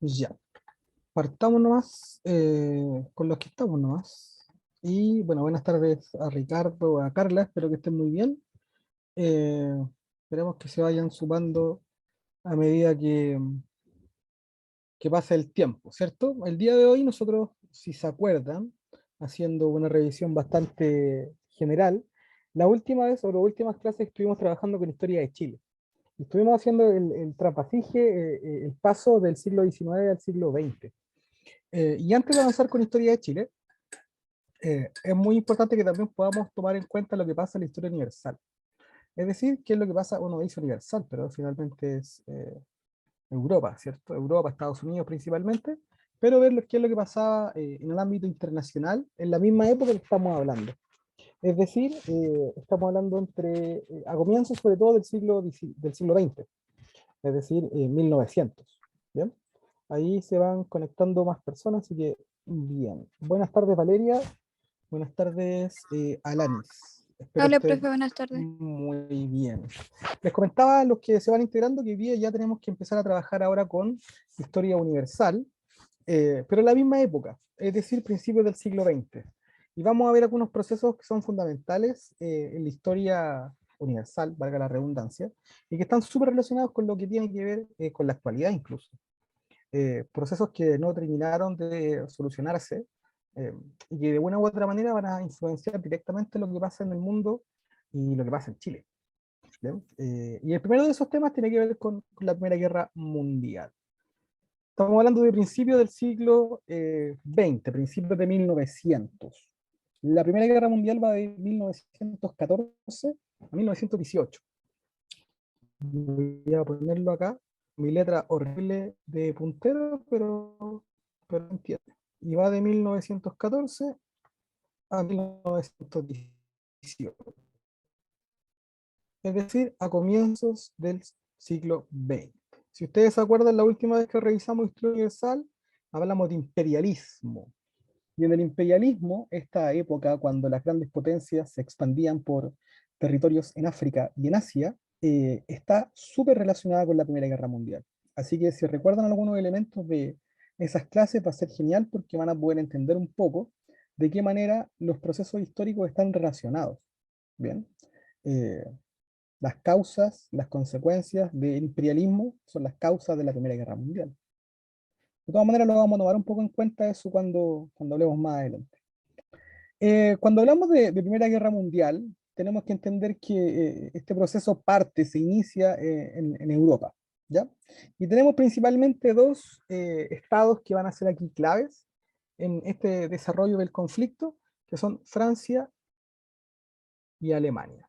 Ya, partamos nomás con los que estamos nomás. Y bueno, buenas tardes a Ricardo, a Carla, espero que estén muy bien. Eh, Esperemos que se vayan sumando a medida que pasa el tiempo, ¿cierto? El día de hoy nosotros, si se acuerdan, haciendo una revisión bastante general, la última vez o las últimas clases estuvimos trabajando con historia de Chile. Estuvimos haciendo el trapasije, el paso del siglo XIX al siglo XX. Y antes de avanzar con historia de Chile, es muy importante que también podamos tomar en cuenta lo que pasa en la historia universal. Es decir, qué es lo que pasa, uno dice universal, pero finalmente es Europa, ¿cierto? Europa, Estados Unidos principalmente, pero ver qué es lo que pasaba en el ámbito internacional en la misma época que estamos hablando. Es decir, estamos hablando a comienzos sobre todo del siglo XX, es decir, 1900. ¿Bien? Ahí se van conectando más personas, así que bien. Buenas tardes, Valeria. Buenas tardes, Alanis. Espero Hola, estén profe, buenas tardes. muy bien. Les comentaba a los que se van integrando que hoy día ya tenemos que empezar a trabajar ahora con historia universal, pero en la misma época, es decir, principios del siglo XX. Y vamos a ver algunos procesos que son fundamentales en la historia universal, valga la redundancia, y que están súper relacionados con lo que tiene que ver con la actualidad incluso. Procesos que no terminaron de solucionarse eh, y que de una u otra manera van a influenciar directamente lo que pasa en el mundo y lo que pasa en Chile. ¿Bien? Y el primero de esos temas tiene que ver con la Primera Guerra Mundial. Estamos hablando de principios del siglo XX, principios de 1900. La Primera Guerra Mundial va de 1914 a 1918. Voy a ponerlo acá, mi letra horrible de puntero, pero entiende. Y va de 1914 a 1918, es decir, a comienzos del siglo XX. Si ustedes se acuerdan, la última vez que revisamos Historia Universal, hablamos de imperialismo. Y en el imperialismo, esta época cuando las grandes potencias se expandían por territorios en África y en Asia, está súper relacionada con la Primera Guerra Mundial. Así que si recuerdan algunos elementos de esas clases va a ser genial porque van a poder entender un poco de qué manera los procesos históricos están relacionados. Bien. Eh, las causas, las consecuencias del imperialismo son las causas de la Primera Guerra Mundial. De todas maneras, lo vamos a tomar un poco en cuenta eso cuando hablemos más adelante. Cuando hablamos de Primera Guerra Mundial, tenemos que entender que este proceso se inicia en Europa, ¿ya? Y tenemos principalmente dos estados que van a ser aquí claves en este desarrollo del conflicto, que son Francia y Alemania.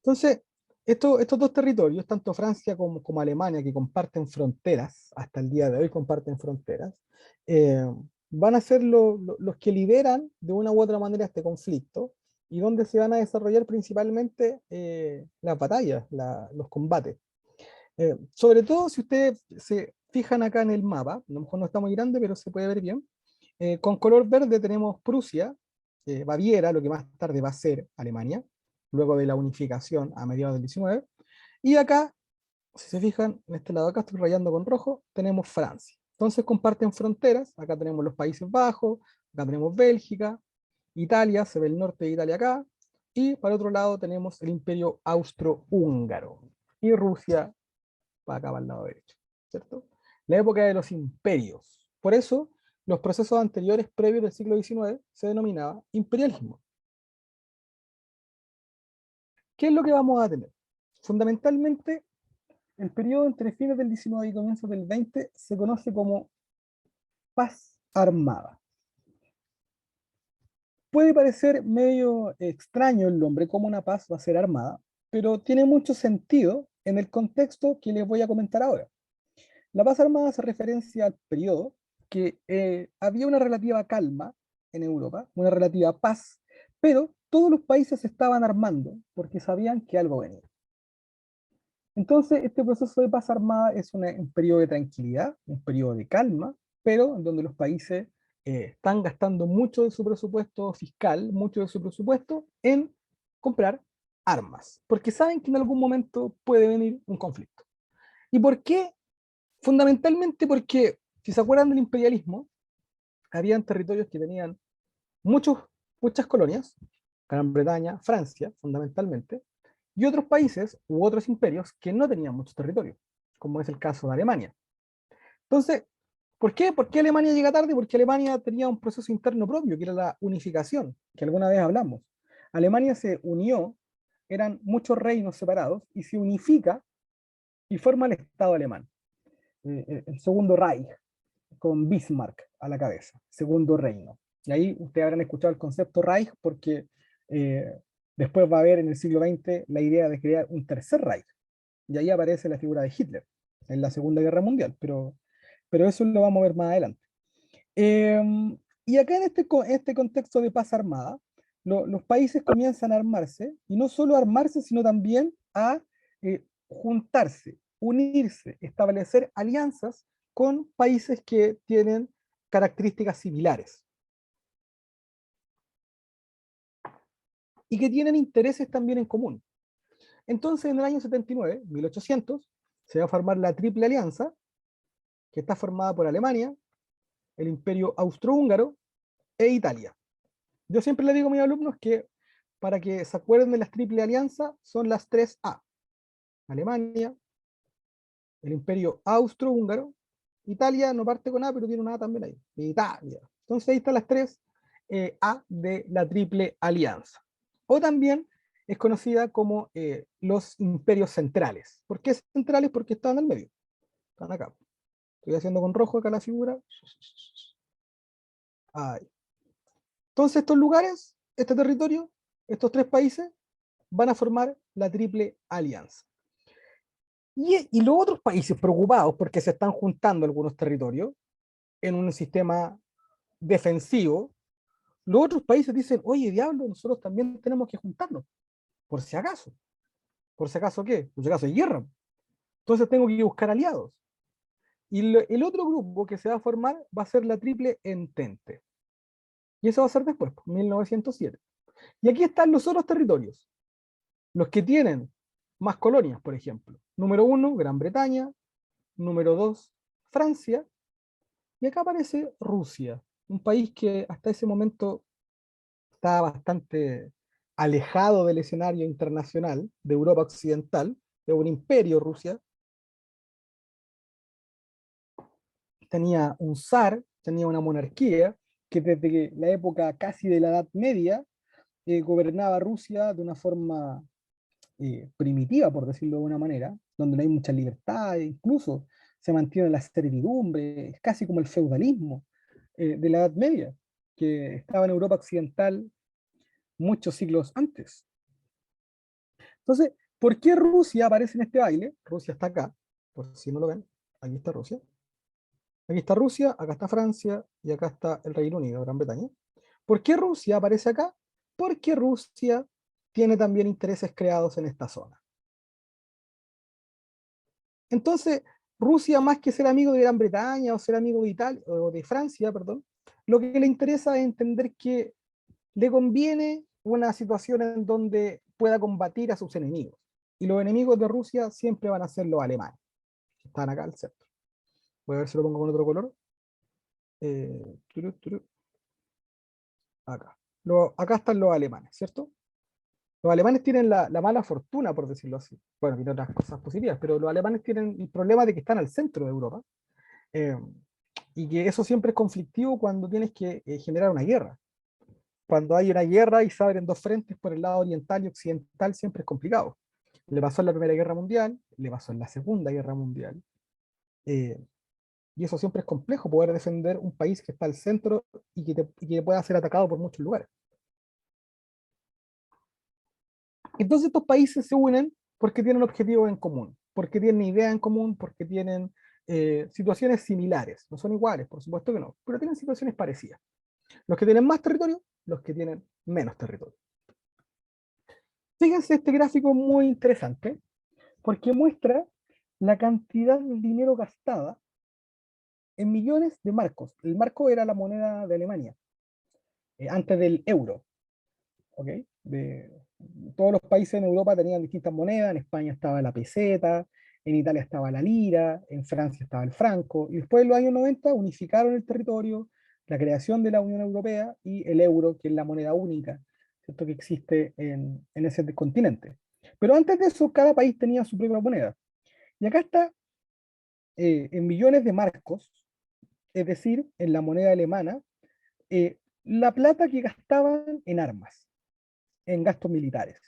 Entonces, estos dos territorios, tanto Francia como Alemania, que comparten fronteras, hasta el día de hoy comparten fronteras, eh, van a ser los que lideran de una u otra manera este conflicto y donde se van a desarrollar principalmente las batallas, los combates. Sobre todo si ustedes se fijan acá en el mapa, a lo mejor no está muy grande, pero se puede ver bien, con color verde tenemos Prusia, Baviera, lo que más tarde va a ser Alemania, luego de la unificación a mediados del 19. Y acá, si se fijan, en este lado acá estoy rayando con rojo, tenemos Francia. Entonces comparten fronteras, acá tenemos los Países Bajos, acá tenemos Bélgica, Italia, se ve el norte de Italia acá, y para otro lado tenemos el Imperio Austrohúngaro, y Rusia para acá, para el lado derecho, ¿cierto? La época de los imperios. Por eso, los procesos anteriores, previos del siglo XIX, se denominaba imperialismo. ¿Qué es lo que vamos a tener? Fundamentalmente, el periodo entre fines del XIX y comienzos del XX se conoce como paz armada. Puede parecer medio extraño el nombre, como una paz va a ser armada, pero tiene mucho sentido en el contexto que les voy a comentar ahora. La paz armada hace referencia al periodo que había una relativa calma en Europa, una relativa paz, pero todos los países se estaban armando porque sabían que algo venía. Entonces, este proceso de paz armada es un periodo de tranquilidad, un periodo de calma, pero en donde los países están gastando mucho de su presupuesto fiscal, mucho de su presupuesto en comprar armas, porque saben que en algún momento puede venir un conflicto. ¿Y por qué Fundamentalmente porque, si se acuerdan del imperialismo, habían territorios que tenían muchos, muchas colonias, Gran Bretaña, Francia, fundamentalmente, y otros países u otros imperios que no tenían mucho territorio, como es el caso de Alemania. Entonces, ¿por qué? ¿Por qué Alemania llega tarde? Porque Alemania tenía un proceso interno propio, que era la unificación, que alguna vez hablamos. Alemania se unió, eran muchos reinos separados, y se unifica y forma el Estado alemán, el segundo Reich, con Bismarck a la cabeza, segundo reino. Y ahí ustedes habrán escuchado el concepto Reich porque eh, después va a haber en el siglo XX la idea de crear un tercer Reich. Y ahí aparece la figura de Hitler en la Segunda Guerra Mundial, pero eso lo vamos a ver más adelante. Eh, y acá en este contexto de paz armada, los países comienzan a armarse, y no solo a armarse, sino también a juntarse, unirse, establecer alianzas con países que tienen características similares y que tienen intereses también en común. Entonces, en el año 79, 1800, se va a formar la Triple Alianza, que está formada por Alemania, el Imperio Austrohúngaro e Italia. Yo siempre le digo a mis alumnos que para que se acuerden de las Triple Alianza son las 3A: Alemania, el Imperio Austrohúngaro, Italia no parte con A, pero tiene una A también ahí, Italia. Entonces ahí están las 3 A de la Triple Alianza. O también es conocida como los imperios centrales. ¿Por qué centrales? Porque están en el medio, están acá. Estoy haciendo con rojo acá la figura. Ahí. Entonces estos lugares, este territorio, estos tres países van a formar la Triple Alianza. Y los otros países preocupados porque se están juntando algunos territorios en un sistema defensivo, los otros países dicen, oye, diablo, nosotros también tenemos que juntarnos, por si acaso. ¿Por si acaso qué? Por si acaso hay guerra. Entonces tengo que buscar aliados. Y el otro grupo que se va a formar va a ser la Triple Entente. Y eso va a ser después, 1907. Y aquí están los otros territorios, los que tienen más colonias, por ejemplo. Número 1, Gran Bretaña. Número 2, Francia. Y acá aparece Rusia, un país que hasta ese momento estaba bastante alejado del escenario internacional de Europa Occidental, de un imperio Rusia. Tenía un zar, tenía una monarquía, que desde la época casi de la Edad Media gobernaba Rusia de una forma primitiva, por decirlo de una manera, donde no hay mucha libertad, e incluso se mantiene la servidumbre, es casi como el feudalismo de la Edad Media, que estaba en Europa Occidental muchos siglos antes. Entonces, ¿por qué Rusia aparece en este baile? Rusia está acá, por si no lo ven, aquí está Rusia. Aquí está Rusia, acá está Francia y acá está el Reino Unido, Gran Bretaña. ¿Por qué Rusia aparece acá? Porque Rusia tiene también intereses creados en esta zona. Entonces, Rusia, más que ser amigo de Gran Bretaña o ser amigo de Italia o de Francia, perdón, lo que le interesa es entender que le conviene una situación en donde pueda combatir a sus enemigos. Y los enemigos de Rusia siempre van a ser los alemanes, que están acá al centro. Voy a ver si lo pongo con otro color. Turu, turu, acá. Acá están los alemanes, ¿cierto? Los alemanes tienen la mala fortuna, por decirlo así. Bueno, tienen otras cosas positivas, pero los alemanes tienen el problema de que están al centro de Europa. Eh, y que eso siempre es conflictivo cuando tienes que generar una guerra. Cuando hay una guerra y se abren dos frentes por el lado oriental y occidental, siempre es complicado. Le pasó en la Primera Guerra Mundial, le pasó en la Segunda Guerra Mundial, eh, y eso siempre es complejo, poder defender un país que está al centro y que pueda ser atacado por muchos lugares. Entonces estos países se unen porque tienen objetivos en común, porque tienen ideas en común, porque tienen situaciones similares. No son iguales, por supuesto que no, pero tienen situaciones parecidas. Los que tienen más territorio, los que tienen menos territorio. Fíjense este gráfico muy interesante, porque muestra la cantidad de dinero gastada en millones de marcos. El marco era la moneda de Alemania, antes del euro. ¿Ok? Todos los países en Europa tenían distintas monedas, en España estaba la peseta, en Italia estaba la lira, en Francia estaba el franco, y después en los años 90 unificaron el territorio, la creación de la Unión Europea y el euro, que es la moneda única, ¿cierto?, que existe en ese continente. Pero antes de eso, cada país tenía su propia moneda. Y acá está, en millones de marcos, es decir, en la moneda alemana, la plata que gastaban en armas, en gastos militares.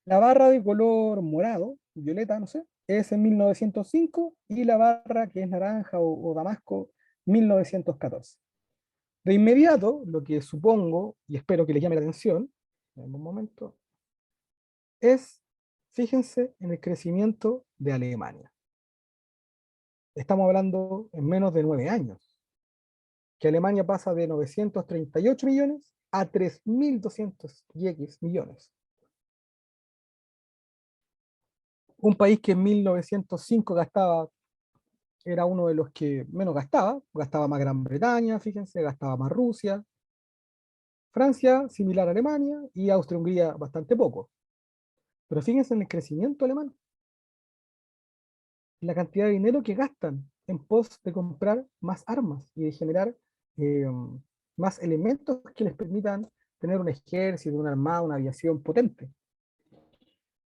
La barra de color morado, violeta, no sé, es en 1905 y la barra que es naranja o damasco, 1914. De inmediato, lo que supongo, y espero que les llame la atención, en un momento, es, fíjense en el crecimiento de Alemania. Estamos hablando en menos de 9 años, que Alemania pasa de 938 millones a 3.200 millones. Un país que en 1905 era uno de los que menos gastaba más Gran Bretaña, fíjense, gastaba más Rusia, Francia similar a Alemania y Austria-Hungría bastante poco. Pero fíjense en el crecimiento alemán, la cantidad de dinero que gastan en pos de comprar más armas y de generar eh, más elementos que les permitan tener un ejército, una armada, una aviación potente.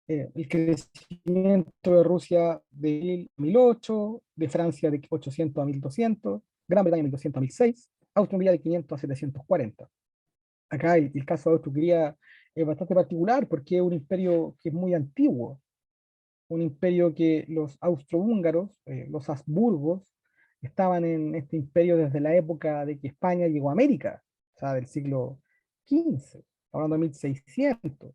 El crecimiento de Rusia de 1008, de Francia de 800 a 1200, Gran Bretaña de 1200 a 1006, Austria-Hungría de 500 a 740. Acá el caso de Austria-Hungría es bastante particular porque es un imperio que es muy antiguo, un imperio que los austrohúngaros, los Habsburgos, estaban en este imperio desde la época de que España llegó a América, o sea, del siglo XV, hablando de 1600.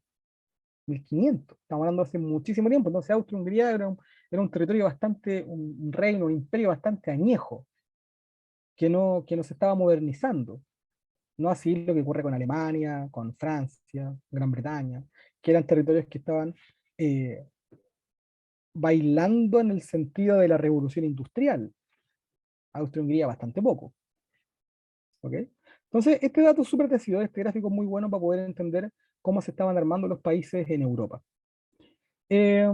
1500, estamos hablando hace muchísimo tiempo. Entonces Austria-Hungría era un territorio bastante, un reino, un imperio bastante añejo, que no se estaba modernizando. No así lo que ocurre con Alemania, con Francia, Gran Bretaña, que eran territorios que estaban eh, bailando en el sentido de la revolución industrial. Austria-Hungría bastante poco. ¿Ok? Entonces, este dato es súper decidido, este gráfico es muy bueno para poder entender cómo se estaban armando los países en Europa. Eh,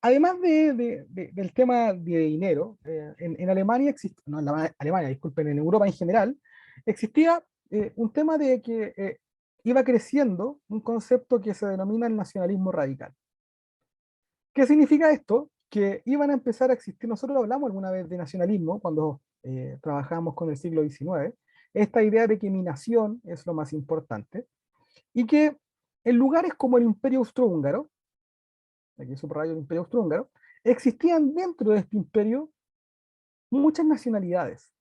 Además del tema de dinero, en Alemania existe, no en Alemania, disculpen, en Europa en general, existía un tema de que iba creciendo un concepto que se denomina el nacionalismo radical. ¿Qué significa esto? Que iban a empezar a existir, nosotros hablamos alguna vez de nacionalismo cuando trabajamos con el siglo XIX, esta idea de que mi nación es lo más importante, y que en lugares como el Imperio Austrohúngaro, aquí subrayo el Imperio Austrohúngaro, existían dentro de este imperio muchas nacionalidades.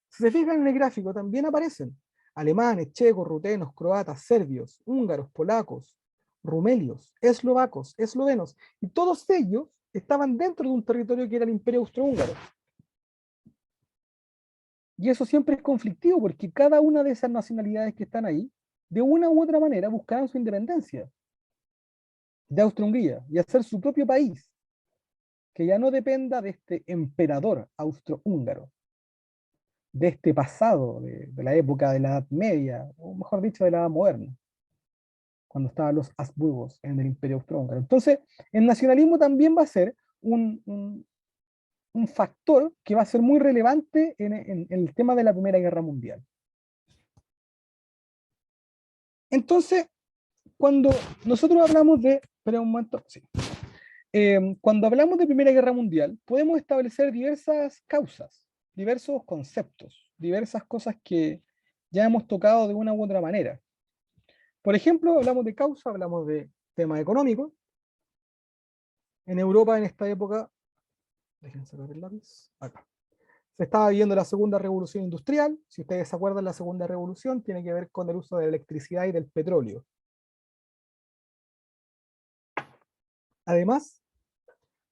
Si se fijan en el gráfico, también aparecen alemanes, checos, rutenos, croatas, serbios, húngaros, polacos, rumelios, eslovacos, eslovenos, y todos ellos estaban dentro de un territorio que era el Imperio Austrohúngaro. Y eso siempre es conflictivo porque cada una de esas nacionalidades que están ahí, de una u otra manera, buscaban su independencia de Austria-Hungría y hacer su propio país, que ya no dependa de este emperador austrohúngaro, de este pasado, de la época de la Edad Media, o mejor dicho, de la Edad Moderna, cuando estaban los Habsburgos en el Imperio Austrohúngaro. Entonces, el nacionalismo también va a ser un factor que va a ser muy relevante en el tema de la Primera Guerra Mundial. Entonces, cuando nosotros hablamos de, espera un momento, sí. Cuando hablamos de Primera Guerra Mundial, podemos establecer diversas causas, diversos conceptos, diversas cosas que ya hemos tocado de una u otra manera. Por ejemplo, hablamos de causa, hablamos de temas económicos. En Europa en esta época, déjenme sacar el lápiz, acá. Se estaba viviendo la segunda revolución industrial. Si ustedes se acuerdan, la segunda revolución tiene que ver con el uso de la electricidad y del petróleo. Además,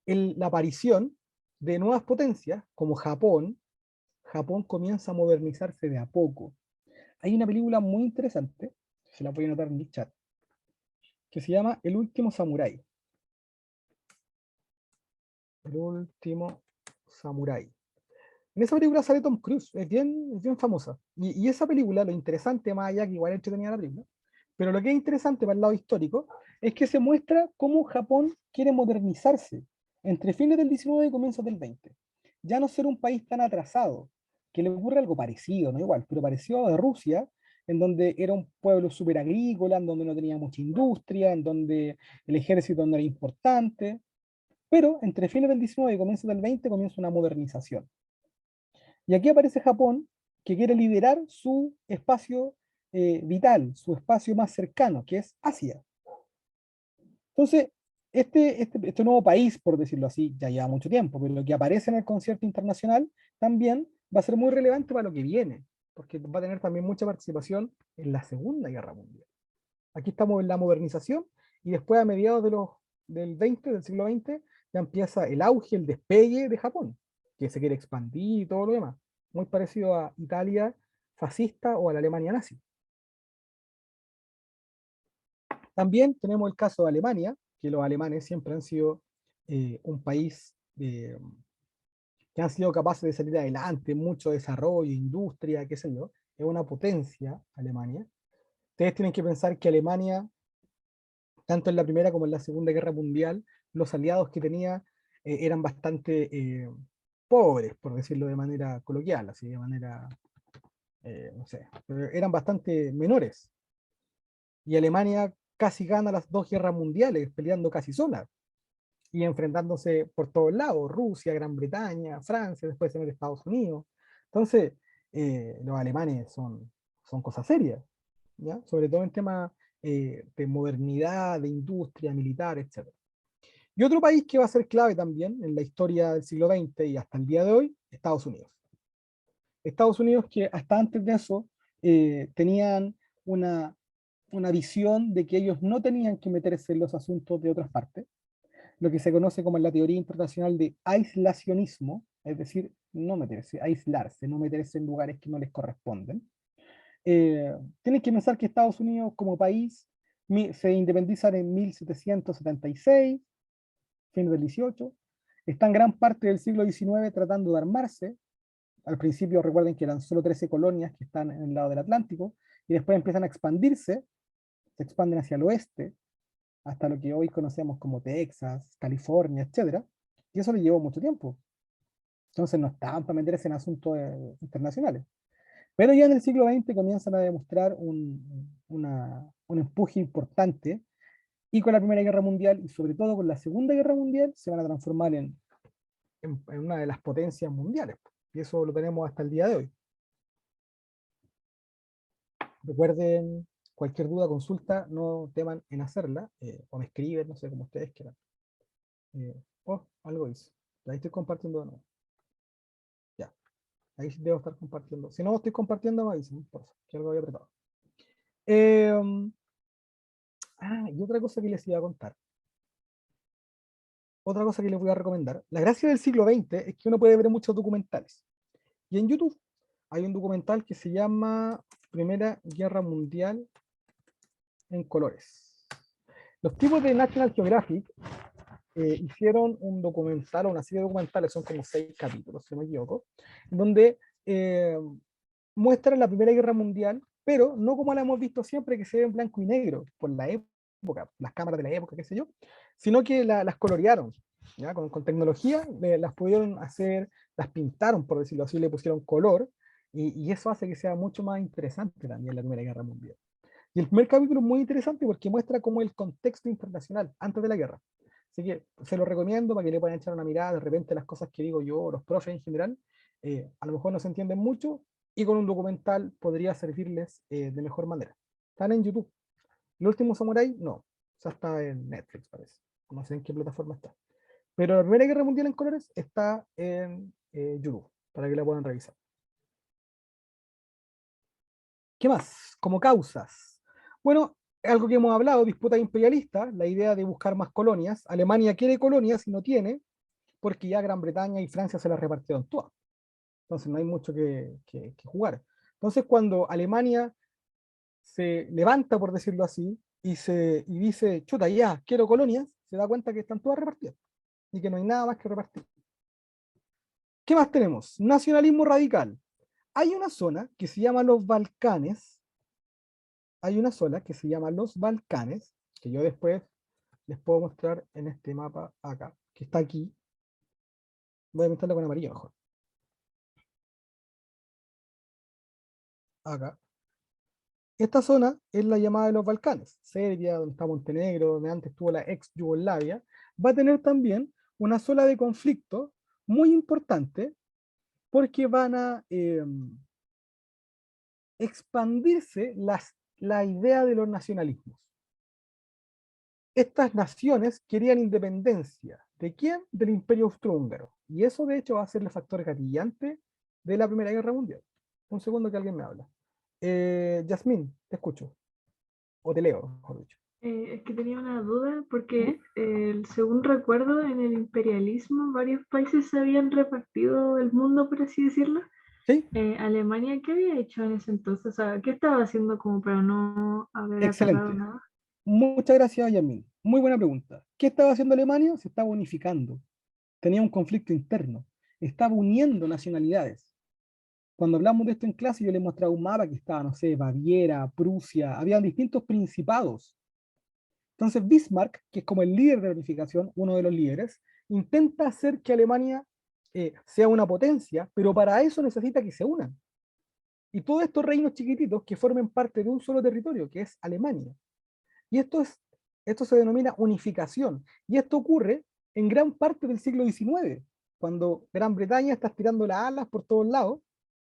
la aparición de nuevas potencias como Japón. Japón comienza a modernizarse de a poco. Hay una película muy interesante, se la voy a anotar en el chat, que se llama El último samurái. El último samurái. En esa película sale Tom Cruise, es bien famosa. Y esa película, lo interesante, más allá que igual entretenía la película, Pero lo que es interesante para el lado histórico es que se muestra cómo Japón quiere modernizarse entre fines del 19 y comienzos del 20. Ya no ser un país tan atrasado, que le ocurre algo parecido, no igual, pero parecido a Rusia, en donde era un pueblo súper agrícola, en donde no tenía mucha industria, en donde el ejército no era importante. Pero entre fines del 19 y comienzos del 20 comienza una modernización. Y aquí aparece Japón, que quiere liderar su espacio vital, su espacio más cercano, que es Asia. Entonces, este nuevo país, por decirlo así, ya lleva mucho tiempo, pero lo que aparece en el concierto internacional también va a ser muy relevante para lo que viene, porque va a tener también mucha participación en la Segunda Guerra Mundial. Aquí estamos en la modernización y después a mediados del siglo XX, ya empieza el auge, el despegue de Japón, que se quiere expandir y todo lo demás. Muy parecido a Italia fascista o a la Alemania nazi. También tenemos el caso de Alemania, que los alemanes siempre han sido un país que han sido capaces de salir adelante, mucho desarrollo, industria, qué sé yo. Es una potencia Alemania. Ustedes tienen que pensar que Alemania, tanto en la Primera como en la Segunda Guerra Mundial, los aliados que tenía eran bastante pobres, por decirlo de manera coloquial, así de manera, no sé, pero eran bastante menores. Y Alemania casi gana las dos guerras mundiales, peleando casi sola y enfrentándose por todos lados, Rusia, Gran Bretaña, Francia, después se mete Estados Unidos. Entonces, los alemanes son cosas serias, ¿ya? Sobre todo en temas de modernidad, de industria militar, etc. Y otro país que va a ser clave también en la historia del siglo XX y hasta el día de hoy, Estados Unidos. Estados Unidos que hasta antes de eso tenían una, una visión de que ellos no tenían que meterse en los asuntos de otras partes, lo que se conoce como la teoría internacional de aislacionismo, es decir, no meterse, aislarse, no meterse en lugares que no les corresponden. Tienen que pensar que Estados Unidos como país se independizan en 1776, fin del 18, están gran parte del siglo XIX tratando de armarse. Al principio recuerden que eran solo 13 colonias que están en el lado del Atlántico, y después empiezan a expandirse, se expanden hacia el oeste, hasta lo que hoy conocemos como Texas, California, etcétera, y eso le llevó mucho tiempo. Entonces no estaban para meterse en asuntos internacionales. Pero ya en el siglo XX comienzan a demostrar un empuje importante, y con la Primera Guerra Mundial y sobre todo con la Segunda Guerra Mundial se van a transformar en una de las potencias mundiales. Y eso lo tenemos hasta el día de hoy. Recuerden, cualquier duda, consulta, no teman en hacerla, o me escriben, no sé, como ustedes quieran. Algo hice. Ahí estoy compartiendo de nuevo. Ya, ahí sí debo estar compartiendo. Si no estoy compartiendo, me avisen, por favor, que algo había apretado. Y otra cosa que les iba a contar. Otra cosa que les voy a recomendar. La gracia del siglo XX es que uno puede ver muchos documentales. Y en YouTube hay un documental que se llama Primera Guerra Mundial en colores. Los tipos de National Geographic hicieron un documental o una serie de documentales, son como 6 capítulos, si no me equivoco, donde muestran la Primera Guerra Mundial, pero no como la hemos visto siempre, que se ve en blanco y negro, por la época, las cámaras de la época, qué sé yo, sino que las colorearon, ¿ya? Con tecnología las pudieron hacer, las pintaron, por decirlo así, le pusieron color, y eso hace que sea mucho más interesante también la Primera Guerra Mundial. Y el primer capítulo es muy interesante porque muestra cómo el contexto internacional antes de la guerra. Así que se lo recomiendo para que le puedan echar una mirada. De repente las cosas que digo yo, los profes en general, a lo mejor no se entienden mucho y con un documental podría servirles de mejor manera. Están en YouTube. El último Samurai, no. O sea, está en Netflix, parece. No sé en qué plataforma está. Pero la Primera Guerra Mundial en colores está en YouTube, para que la puedan revisar. ¿Qué más? Como causas. Bueno, algo que hemos hablado, disputa imperialista, la idea de buscar más colonias. Alemania quiere colonias y no tiene, porque ya Gran Bretaña y Francia se las repartieron todas. Entonces no hay mucho que jugar. Entonces cuando Alemania se levanta, por decirlo así, y dice, chuta, ya, quiero colonias, se da cuenta que están todas repartidas y que no hay nada más que repartir. ¿Qué más tenemos? Nacionalismo radical. Hay una zona que se llama los Balcanes, hay una zona que se llama los Balcanes, que yo después les puedo mostrar en este mapa acá, que está aquí. Voy a pintarlo con amarillo mejor. Acá. Esta zona es la llamada de los Balcanes. Serbia, donde está Montenegro, donde antes estuvo la ex Yugoslavia, va a tener también una zona de conflicto muy importante porque van a expandirse la idea de los nacionalismos. Estas naciones querían independencia. ¿De quién? Del Imperio Austrohúngaro. Y eso de hecho va a ser el factor gatillante de la Primera Guerra Mundial. Un segundo que alguien me habla. Yasmín, te escucho. O te leo, mejor dicho. Es que tenía una duda porque, ¿Mm? según recuerdo, en el imperialismo varios países se habían repartido el mundo, por así decirlo. ¿Sí? Alemania, ¿qué había hecho en ese entonces? O sea, ¿qué estaba haciendo como para no haber agarrado Excelente. nada? Muchas gracias, Yasmín. Muy buena pregunta. ¿Qué estaba haciendo Alemania? Se estaba unificando. Tenía un conflicto interno. Estaba uniendo nacionalidades. Cuando hablamos de esto en clase, yo les mostraba un mapa que estaba, no sé, Baviera, Prusia, habían distintos principados. Entonces Bismarck, que es como el líder de la unificación, uno de los líderes, intenta hacer que Alemania sea una potencia, pero para eso necesita que se unan. Y todos estos reinos chiquititos que formen parte de un solo territorio, que es Alemania. Y esto se denomina unificación. Y esto ocurre en gran parte del siglo XIX, cuando Gran Bretaña está estirando las alas por todos lados,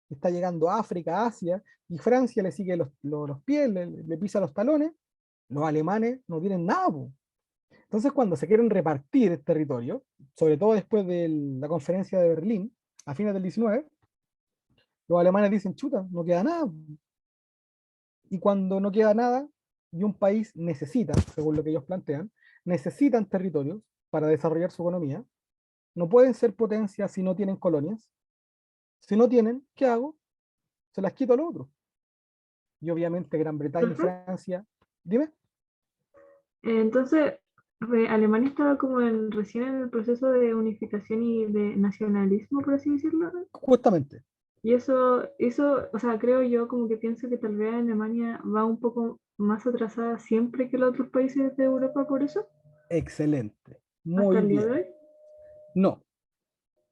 está llegando a África, Asia, y Francia le sigue los pies, le pisa los talones, los alemanes no tienen nada. Po. Entonces, cuando se quieren repartir el territorio, sobre todo después de la conferencia de Berlín, a fines del 19, los alemanes dicen, chuta, no queda nada. Y cuando no queda nada, y un país necesita, según lo que ellos plantean, necesitan territorios para desarrollar su economía, no pueden ser potencias si no tienen colonias. Si no tienen, ¿qué hago? Se las quito a los otros. Y obviamente Gran Bretaña y Profe, Francia, dime, entonces, Alemania estaba como recién en el proceso de unificación y de nacionalismo, por así decirlo. justamente, Y eso, o sea, creo yo como que pienso que tal vez Alemania va un poco más atrasada siempre que los otros países de Europa por eso, excelente, hasta muy el día de bien. hoy. No,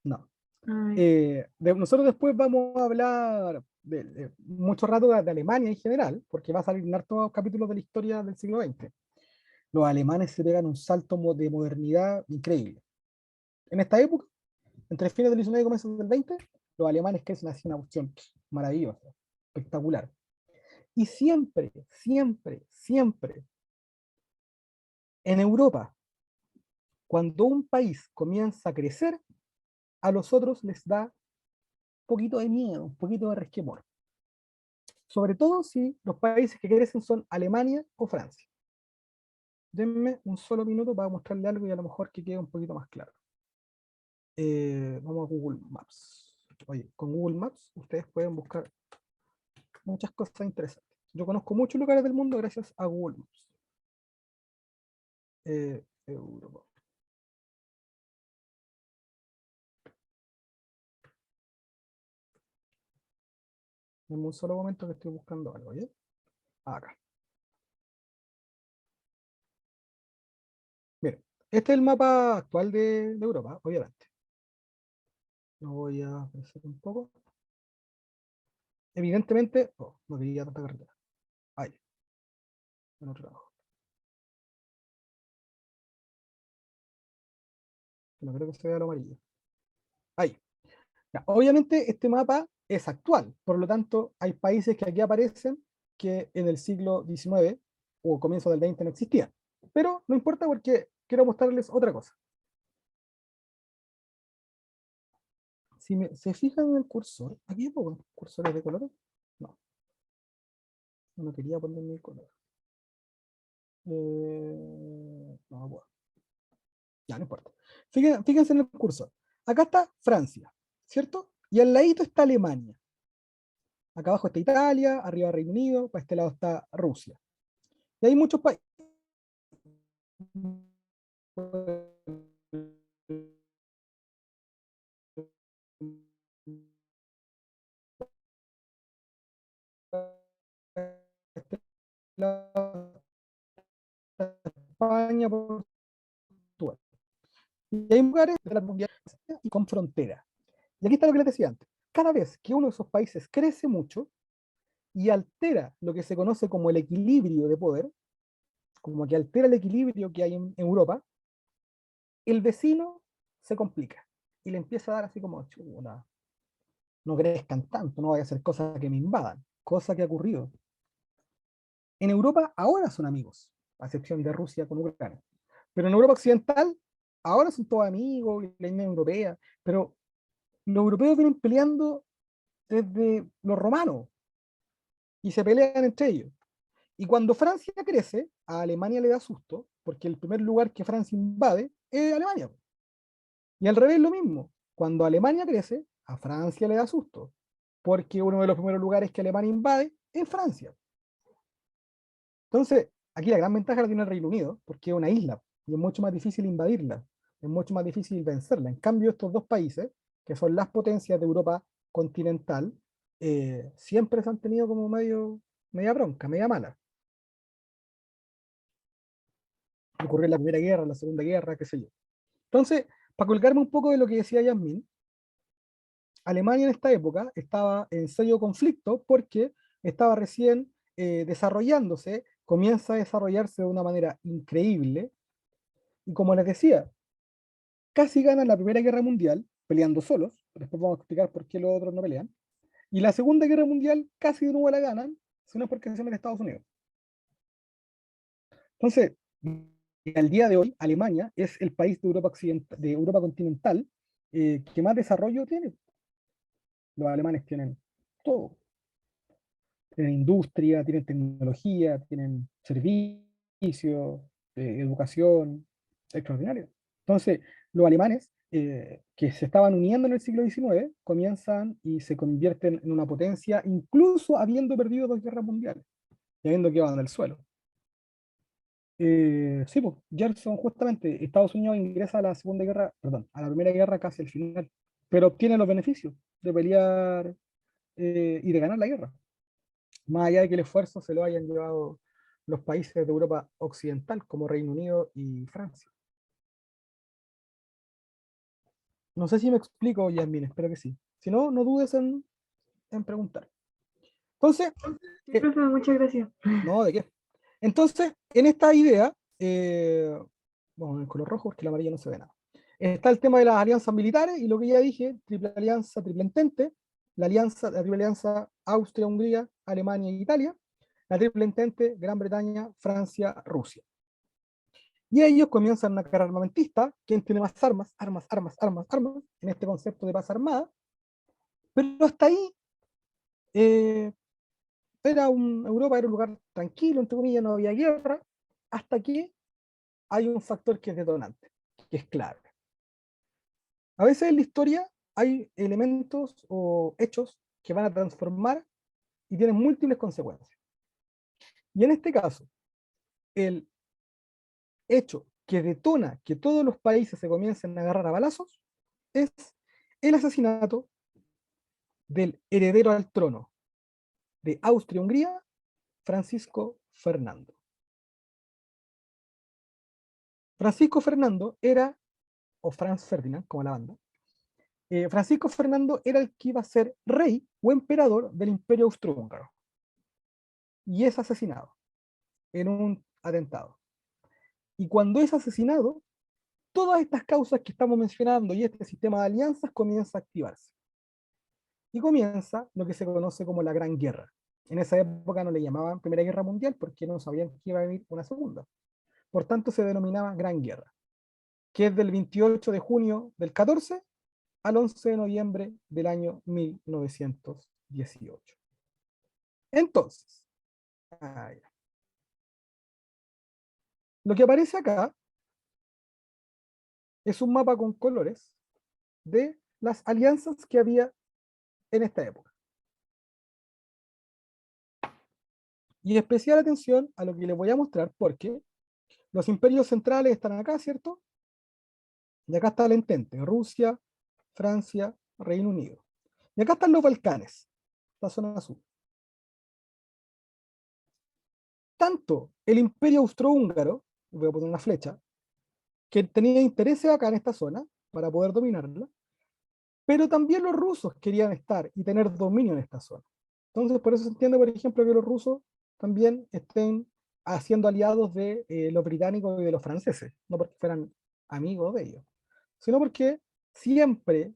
no. Ay, Nosotros después vamos a hablar de mucho rato de Alemania en general, porque va a salir en hartos capítulos de la historia del siglo XX. Los alemanes se pegan un salto de modernidad increíble. En esta época, entre fines del 19 y comienzos del 20, los alemanes crecen así una cuestión maravillosa, espectacular. Y siempre, siempre, siempre, en Europa, cuando un país comienza a crecer, a los otros les da un poquito de miedo, un poquito de resquemor. Sobre todo si los países que crecen son Alemania o Francia. Denme un solo minuto para mostrarle algo y a lo mejor que quede un poquito más claro. Vamos a Google Maps. Oye, con Google Maps ustedes pueden buscar muchas cosas interesantes. Yo conozco muchos lugares del mundo gracias a Google Maps. Europa. En un solo momento que estoy buscando algo, ¿ya? Acá. Miren, este es el mapa actual de Europa, obviamente. Lo voy a crecer un poco. Evidentemente, oh, no quería tanta carretera. Ahí, en otro lado. No creo que se vea lo amarillo. Ahí. Ya, obviamente este mapa es actual, por lo tanto hay países que aquí aparecen que en el siglo XIX o comienzo del XX no existían. Pero no importa porque quiero mostrarles otra cosa. Si se fijan en el cursor, aquí pongo cursores de colores. No, no quería ponerme el color. No, no puedo. Ya, no importa. Fíjense en el cursor. Acá está Francia, ¿cierto? Y al ladito está Alemania. Acá abajo está Italia, arriba Reino Unido, para este lado está Rusia. Y hay muchos países. España, Portugal. Y hay lugares de la mundial y con frontera. Y aquí está lo que les decía antes. Cada vez que uno de esos países crece mucho y altera lo que se conoce como el equilibrio de poder, como que altera el equilibrio que hay en Europa, el vecino se complica y le empieza a dar así como, chuta, no crezcan tanto, no vaya a hacer cosas que me invadan, cosa que ha ocurrido. En Europa ahora son amigos, a excepción de Rusia con Ucrania. Pero en Europa Occidental ahora son todos amigos, la Unión Europea, pero los europeos vienen peleando desde los romanos y se pelean entre ellos. Y cuando Francia crece, a Alemania le da susto, porque el primer lugar que Francia invade es Alemania. Y al revés lo mismo. Cuando Alemania crece, a Francia le da susto, porque uno de los primeros lugares que Alemania invade es Francia. Entonces, aquí la gran ventaja la tiene el Reino Unido, porque es una isla y es mucho más difícil invadirla, es mucho más difícil vencerla. En cambio, estos dos países, que son las potencias de Europa continental, siempre se han tenido como media bronca, media mala. Ocurrió en la Primera Guerra, en la Segunda Guerra, qué sé yo. Entonces, para colgarme un poco de lo que decía Yasmin, Alemania en esta época estaba en serio conflicto porque estaba recién desarrollándose, comienza a desarrollarse de una manera increíble, y como les decía, casi ganan la Primera Guerra Mundial peleando solos, después vamos a explicar por qué los otros no pelean, y la Segunda Guerra Mundial casi de nuevo la ganan, si no es porque se mete Estados Unidos. Entonces, al día de hoy, Alemania es el país de Europa, de Europa continental que más desarrollo tiene. Los alemanes tienen todo. Tienen industria, tienen tecnología, tienen servicios, educación, extraordinario. Entonces, los alemanes que se estaban uniendo en el siglo XIX comienzan y se convierten en una potencia, incluso habiendo perdido dos guerras mundiales y habiendo quedado en el suelo. Sí, pues, Gerson, justamente, Estados Unidos ingresa a la Segunda Guerra, perdón, a la Primera Guerra casi al final, pero obtiene los beneficios de pelear y de ganar la guerra, más allá de que el esfuerzo se lo hayan llevado los países de Europa Occidental, como Reino Unido y Francia. No sé si me explico, Yasmin, espero que sí. Si no, no dudes en preguntar. Entonces, Sí, profe, muchas gracias. no, ¿de qué? Entonces, en esta idea, bueno, en el color rojo, porque la amarilla no se ve nada. Está el tema de las alianzas militares y lo que ya dije, triple alianza, triple entente, la triple alianza Austria-Hungría, Alemania e Italia, la triple entente Gran Bretaña, Francia, Rusia. Y ellos comienzan una carrera armamentista, quién tiene más armas, armas, armas, armas, armas, en este concepto de paz armada, pero hasta ahí Europa era un lugar tranquilo, entre comillas, no había guerra, hasta que hay un factor que es detonante, que es clave. A veces en la historia hay elementos o hechos que van a transformar y tienen múltiples consecuencias. Y en este caso, el hecho que detona que todos los países se comiencen a agarrar a balazos es el asesinato del heredero al trono de Austria-Hungría, Francisco Fernando. Francisco Fernando era, o Franz Ferdinand, como la banda, Francisco Fernando era el que iba a ser rey o emperador del Imperio Austrohúngaro. Y es asesinado en un atentado. Y cuando es asesinado, todas estas causas que estamos mencionando y este sistema de alianzas comienza a activarse. Y comienza lo que se conoce como la Gran Guerra. En esa época no le llamaban Primera Guerra Mundial porque no sabían que iba a venir una segunda. Por tanto, se denominaba Gran Guerra, que es del 28 de junio del 14 al 11 de noviembre del año 1918. Entonces, lo que aparece acá es un mapa con colores de las alianzas que había en esta época. Y especial atención a lo que les voy a mostrar porque los imperios centrales están acá, ¿cierto? Y acá está el entente, Rusia, Francia, Reino Unido. Y acá están los Balcanes, la zona azul. Tanto el imperio austrohúngaro voy a poner una flecha, que tenía intereses acá en esta zona para poder dominarla, pero también los rusos querían estar y tener dominio en esta zona. Entonces, por eso se entiende, por ejemplo, que los rusos también estén haciendo aliados de los británicos y de los franceses, no porque fueran amigos de ellos, sino porque siempre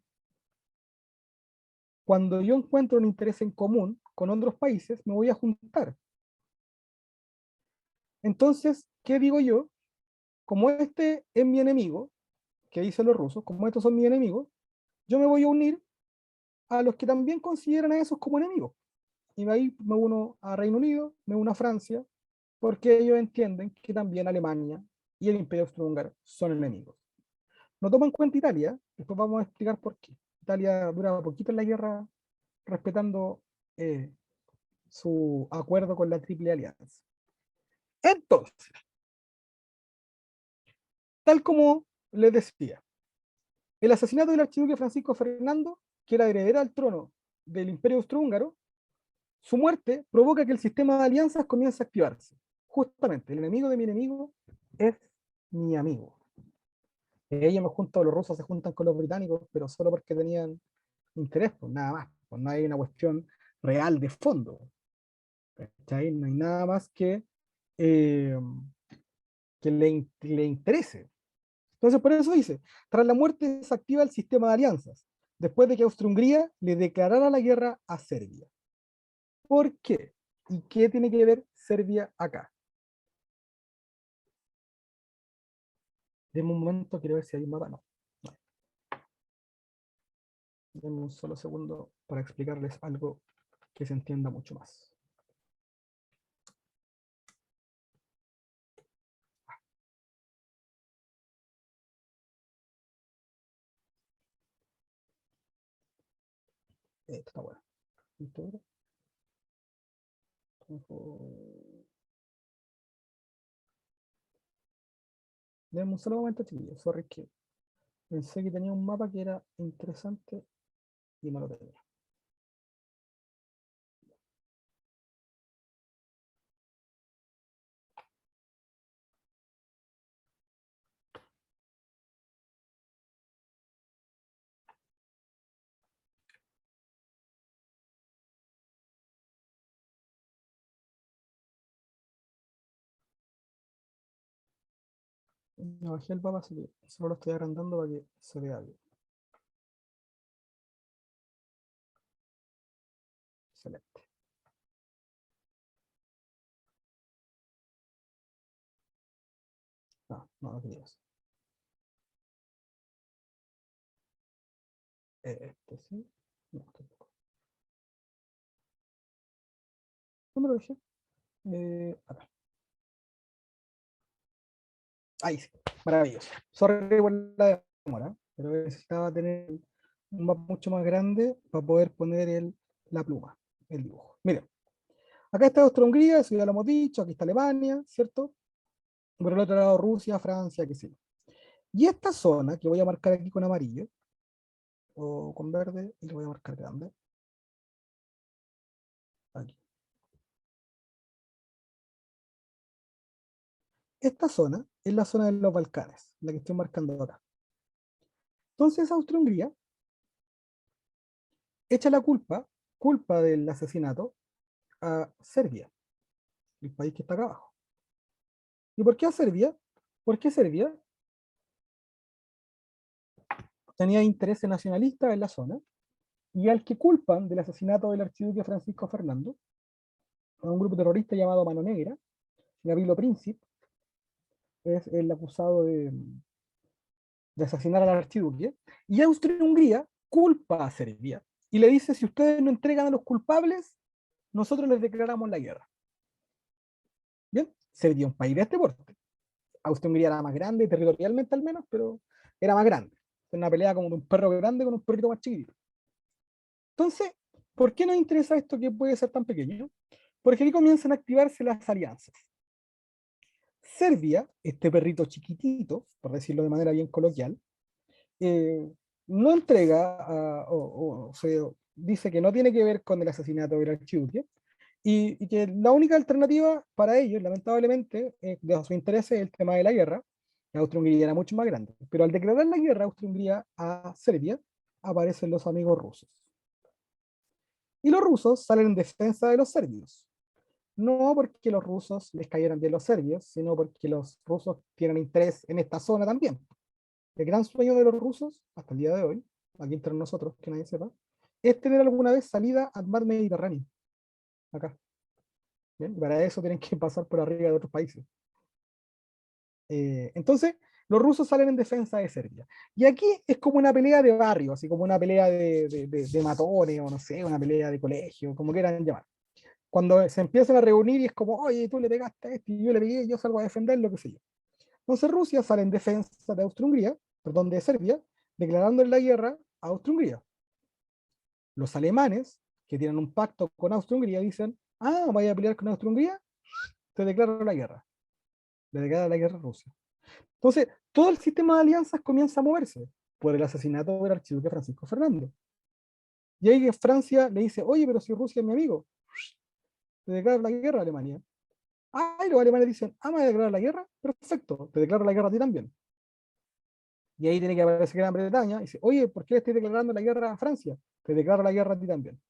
cuando yo encuentro un interés en común con otros países, me voy a juntar. Entonces, ¿qué digo yo? Como este es mi enemigo, que dicen los rusos, como estos son mis enemigos, yo me voy a unir a los que también consideran a esos como enemigos. Y ahí me uno a Reino Unido, me uno a Francia, porque ellos entienden que también Alemania y el Imperio Austrohúngaro son enemigos. No toman en cuenta Italia, después vamos a explicar por qué. Italia dura poquito en la guerra respetando su acuerdo con la Triple Alianza. Entonces, tal como les decía, el asesinato del archiduque Francisco Fernando, que era heredero al trono del Imperio Austrohúngaro, su muerte provoca que el sistema de alianzas comience a activarse. Justamente, el enemigo de mi enemigo es mi amigo. Ellos me juntan, los rusos se juntan con los británicos, pero solo porque tenían interés, pues nada más. Pues no hay una cuestión real de fondo. ¿Cachai? No hay nada más eh, que le interese. Entonces, por eso dice, tras la muerte se activa el sistema de alianzas, después de que Austria-Hungría le declarara la guerra a Serbia. ¿Por qué? ¿Y qué tiene que ver Serbia acá? Denme un momento, quiero ver si hay un mapa. No. No. Denme un solo segundo para explicarles algo que se entienda mucho más. Esto está bueno. Denme un solo momento, chiquillos. Sorry que pensé que tenía un mapa que era interesante y no lo tenía. Me bajé el mapa, así que solo lo estoy agrandando para que se vea bien. Excelente. No, no lo quería hacer. Este sí. No, tampoco. ¿Dónde lo dejé? Acá. Ahí sí. Maravilloso. Sorry por la demora, pero necesitaba tener un mapa mucho más grande para poder poner la pluma, el dibujo. Miren, acá está Austria-Hungría, eso ya lo hemos dicho, aquí está Alemania, ¿cierto? Por el otro lado Rusia, Francia, qué sé yo. Y esta zona, que voy a marcar aquí con amarillo, o con verde, y lo voy a marcar grande, aquí. Esta zona es la zona de los Balcanes, la que estoy marcando acá. Entonces Austria-Hungría echa la culpa del asesinato a Serbia, el país que está acá abajo. ¿Y por qué a Serbia? Porque Serbia tenía intereses nacionalistas en la zona, y al que culpan del asesinato del archiduque Francisco Fernando, a un grupo terrorista llamado Mano Negra, Gavrilo Princip, es el acusado de asesinar al archiduque, y Austria-Hungría culpa a Serbia, y le dice, si ustedes no entregan a los culpables, nosotros les declaramos la guerra. Bien, Serbia un país de este porte. Austria-Hungría era más grande, territorialmente al menos, pero era más grande. Es una pelea como de un perro grande con un perrito más chiquitito. Entonces, ¿por qué nos interesa esto que puede ser tan pequeño? Porque aquí comienzan a activarse las alianzas. Serbia, este perrito chiquitito, por decirlo de manera bien coloquial, eh, no entrega, o se dice que no tiene que ver con el asesinato del archiduque, y que la única alternativa para ellos, lamentablemente, de su interés es el tema de la guerra. Austria-Hungría era mucho más grande. Pero al declarar la guerra Austria-Hungría a Serbia, aparecen los amigos rusos. Y los rusos salen en defensa de los serbios. No porque los rusos les cayeran bien los serbios, sino porque los rusos tienen interés en esta zona también. El gran sueño de los rusos, hasta el día de hoy, aquí entre nosotros, que nadie sepa, es tener alguna vez salida al mar Mediterráneo, acá. ¿Bien? Y para eso tienen que pasar por arriba de otros países. Entonces, los rusos salen en defensa de Serbia. Y aquí es como una pelea de barrio, así como una pelea de matones, o no sé, una pelea de colegio, como quieran llamar. Cuando se empiezan a reunir y es como, oye, tú le pegaste a este y yo le pegué, yo salgo a defender, lo que sé yo. Entonces Rusia sale en defensa de Austria-Hungría, perdón, de Serbia, declarando la guerra a Austria-Hungría. Los alemanes, que tienen un pacto con Austria-Hungría, dicen, ah, vaya a pelear con Austria-Hungría, te declaro la guerra. Le declara la guerra a Rusia. Entonces, todo el sistema de alianzas comienza a moverse por el asesinato del archiduque Francisco Fernando. Y ahí Francia le dice, oye, pero si Rusia es mi amigo, te declaro la guerra a Alemania. Ah, y los alemanes dicen, ah, me voy a declarar la guerra, perfecto, te declaro la guerra a ti también. Y ahí tiene que aparecer Gran Bretaña y dice, oye, ¿por qué le estoy declarando la guerra a Francia? Te declaro la guerra a ti también.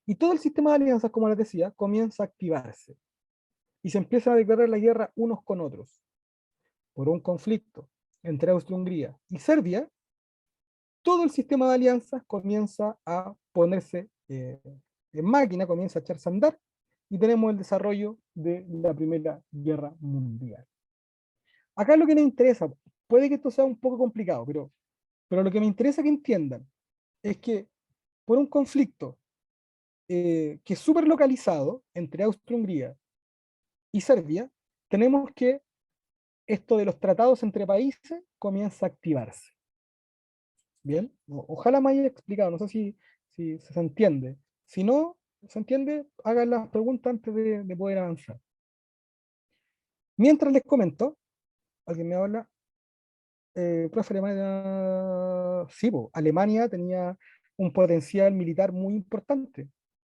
Y todo el sistema de alianzas, como les decía, comienza a activarse. Y se empiezan a declarar la guerra unos con otros. Por un conflicto entre Austria-Hungría y Serbia, todo el sistema de alianzas comienza a ponerse en máquina, comienza a echarse a andar, y tenemos el desarrollo de la Primera Guerra Mundial. Acá lo que me interesa, puede que esto sea un poco complicado, pero lo que me interesa que entiendan es que por un conflicto que es súper localizado entre Austria-Hungría y Serbia, tenemos que esto de los tratados entre países comienza a activarse. Bien, ojalá me haya explicado, no sé si se entiende. Si no se entiende, hagan las preguntas antes de poder avanzar. Mientras les comento, alguien me habla, profe, Alemania, sí, Alemania tenía un potencial militar muy importante,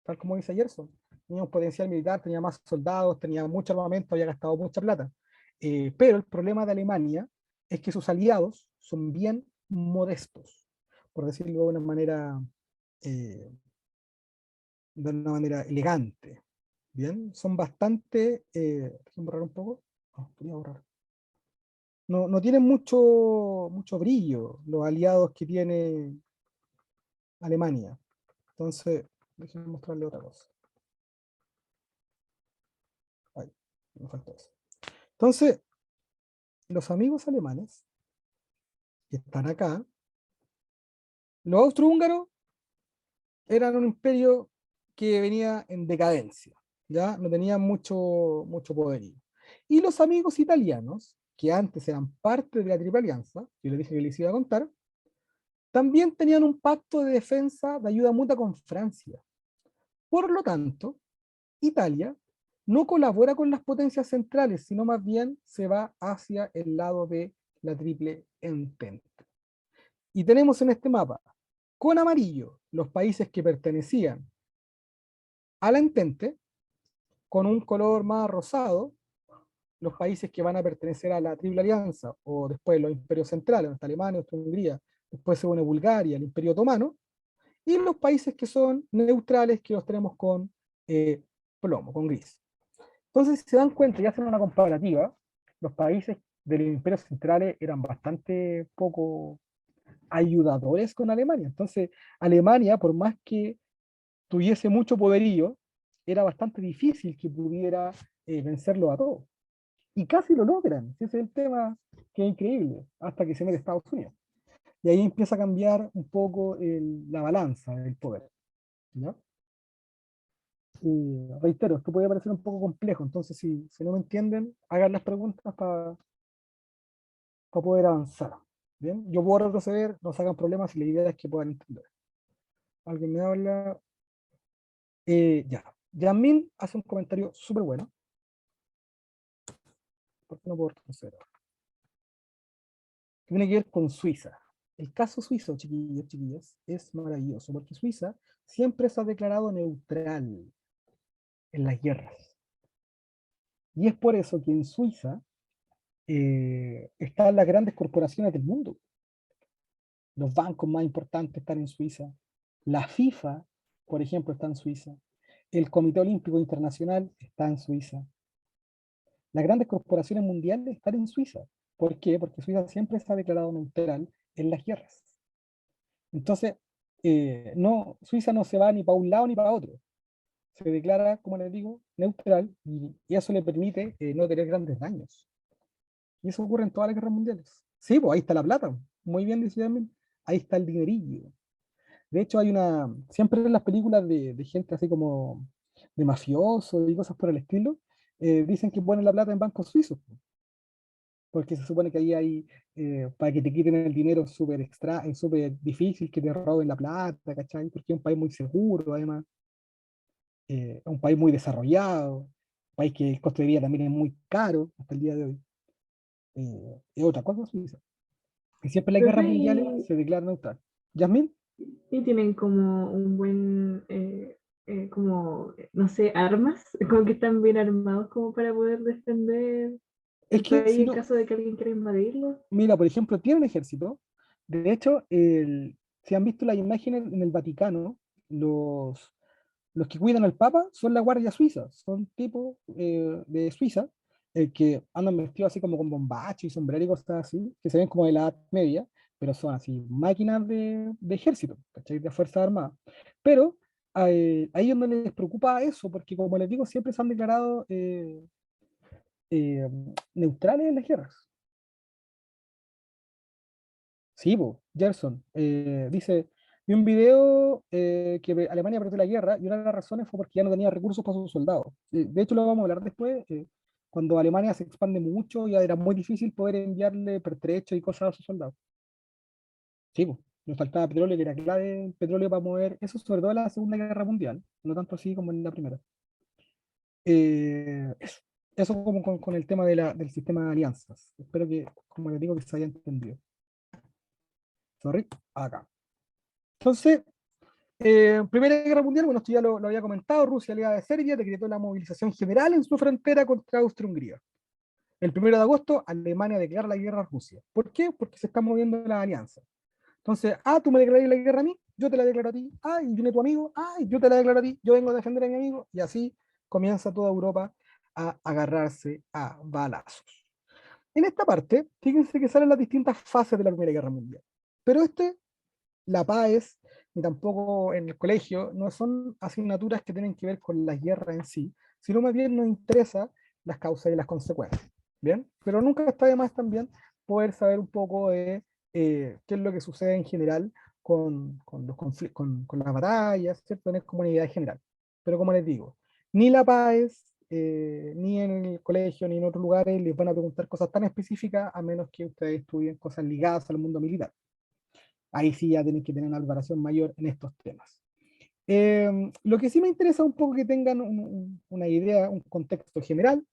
tal como dice Gerson. Tenía un potencial militar, tenía más soldados, tenía mucho armamento, había gastado mucha plata. Pero el problema de Alemania es que sus aliados son bien modestos, por decirlo eh, de una manera elegante. Bien, son bastante, déjenme borrar un poco. No, quería borrar. No tienen mucho brillo los aliados que tiene Alemania. Entonces, déjenme mostrarle otra cosa. Ay, me faltó eso. Entonces, los amigos alemanes que están acá, los austrohúngaros eran un imperio que venía en decadencia, ¿ya? No tenían mucho poderío. Y los amigos italianos, que antes eran parte de la Triple Alianza, yo les dije que les iba a contar, también tenían un pacto de defensa de ayuda mutua con Francia. Por lo tanto, Italia no colabora con las potencias centrales, sino más bien se va hacia el lado de la Triple Entente. Y tenemos en este mapa, con amarillo, los países que pertenecían a la Entente, con un color más rosado, los países que van a pertenecer a la Triple Alianza, o después los imperios centrales, donde está Alemania, Austria-Hungría, después se une Bulgaria, el Imperio Otomano, y los países que son neutrales, que los tenemos con plomo, con gris. Entonces, si se dan cuenta y hacen una comparativa, los países de los imperios centrales eran bastante poco ayudadores con Alemania. Entonces, Alemania, por más que tuviese mucho poderío, era bastante difícil que pudiera vencerlo a todos. Y casi lo logran. Ese es el tema que es increíble, hasta que se mete Estados Unidos. Y ahí empieza a cambiar un poco la balanza del poder. ¿Ya? Y reitero, esto puede parecer un poco complejo, entonces si no me entienden, hagan las preguntas para poder avanzar. Bien, yo puedo retroceder, no se hagan problemas y la idea es que puedan entender. Alguien me habla. Ya. Yamin hace un comentario súper bueno. ¿Por qué no puedo retroceder? Tiene que ver con Suiza. El caso suizo, chiquillos, chiquillas, es maravilloso porque Suiza siempre se ha declarado neutral. en las guerras. Y es por eso que en Suiza están las grandes corporaciones del mundo. Los bancos más importantes están en Suiza. La FIFA, por ejemplo, está en Suiza. El Comité Olímpico Internacional está en Suiza. Las grandes corporaciones mundiales están en Suiza. ¿Por qué? Porque Suiza siempre se ha declarado neutral en las guerras. Entonces, no, Suiza no se va ni para un lado ni para otro. Se declara, como les digo, neutral y eso le permite no tener grandes daños. Y eso ocurre en todas las guerras mundiales. Sí, pues ahí está la plata. Muy bien, dice Yasmin. Ahí está el dinerillo. De hecho, siempre en las películas de gente así como de mafiosos y cosas por el estilo, dicen que ponen la plata en bancos suizos, porque se supone que ahí hay, para que te quiten el dinero súper extra, es súper difícil que te roben la plata, ¿cachai? Porque es un país muy seguro, además, es un país muy desarrollado, un país que el costo de vida también es muy caro hasta el día de hoy. Es otra cosa Suiza. Y siempre en las guerras Profe, mundiales se declara neutral. ¿Yasmin? y tienen como un buen, como, no sé, armas, como que están bien armados como para poder defender Es el que país si en no, caso de que alguien quiera invadirlo. mira, por ejemplo, tiene un ejército. De hecho, si han visto las imágenes en el Vaticano, los que cuidan al Papa son la Guardia Suiza, son tipos de Suiza, que andan vestidos así como con bombacho y sombrero y cosas así, que se ven como de la Edad Media, pero son así máquinas de ejército, ¿cachai? De Fuerzas Armadas. Pero a ellos no les preocupa eso, porque como les digo, siempre se han declarado eh, neutrales en las guerras. Sí, po, Gerson. Dice, vi un video que Alemania perdió la guerra y una de las razones fue porque ya no tenía recursos para sus soldados. De hecho, lo vamos a hablar después. Cuando Alemania se expande mucho, ya era muy difícil poder enviarle pertrechos y cosas a sus soldados. Sí, po, nos faltaba petróleo, que era clave el petróleo para mover, eso sobre todo en la Segunda Guerra Mundial, no tanto así como en la Primera. Eso como con el tema del sistema de alianzas. Espero que, como les digo, que se haya entendido. Sorry, acá. Entonces, Primera Guerra Mundial, bueno, esto ya lo había comentado, Rusia, aliada de Serbia, decretó la movilización general en su frontera contra Austria-Hungría. El 1 de agosto, Alemania declara la guerra a Rusia. ¿Por qué? Porque se están moviendo las alianzas. Entonces, tú me declaras la guerra a mí, yo te la declaro a ti, y viene tu amigo, y yo te la declaro a ti, yo vengo a defender a mi amigo, y así comienza toda Europa a agarrarse a balazos. En esta parte, fíjense que salen las distintas fases de la Primera Guerra Mundial. Pero la paz, ni tampoco en el colegio, no son asignaturas que tienen que ver con las guerras en sí, sino más bien nos interesa las causas y las consecuencias. ¿Bien? Pero nunca está de más también poder saber un poco de qué es lo que sucede en general con los conflictos, con las batallas, ¿cierto? Tener como una idea general. Pero como les digo, ni la paz, ni en el colegio, ni en otros lugares les van a preguntar cosas tan específicas a menos que ustedes estudien cosas ligadas al mundo militar. Ahí sí ya tienen que tener una preparación mayor en estos temas. Lo que sí me interesa un poco que tengan una idea, un contexto general.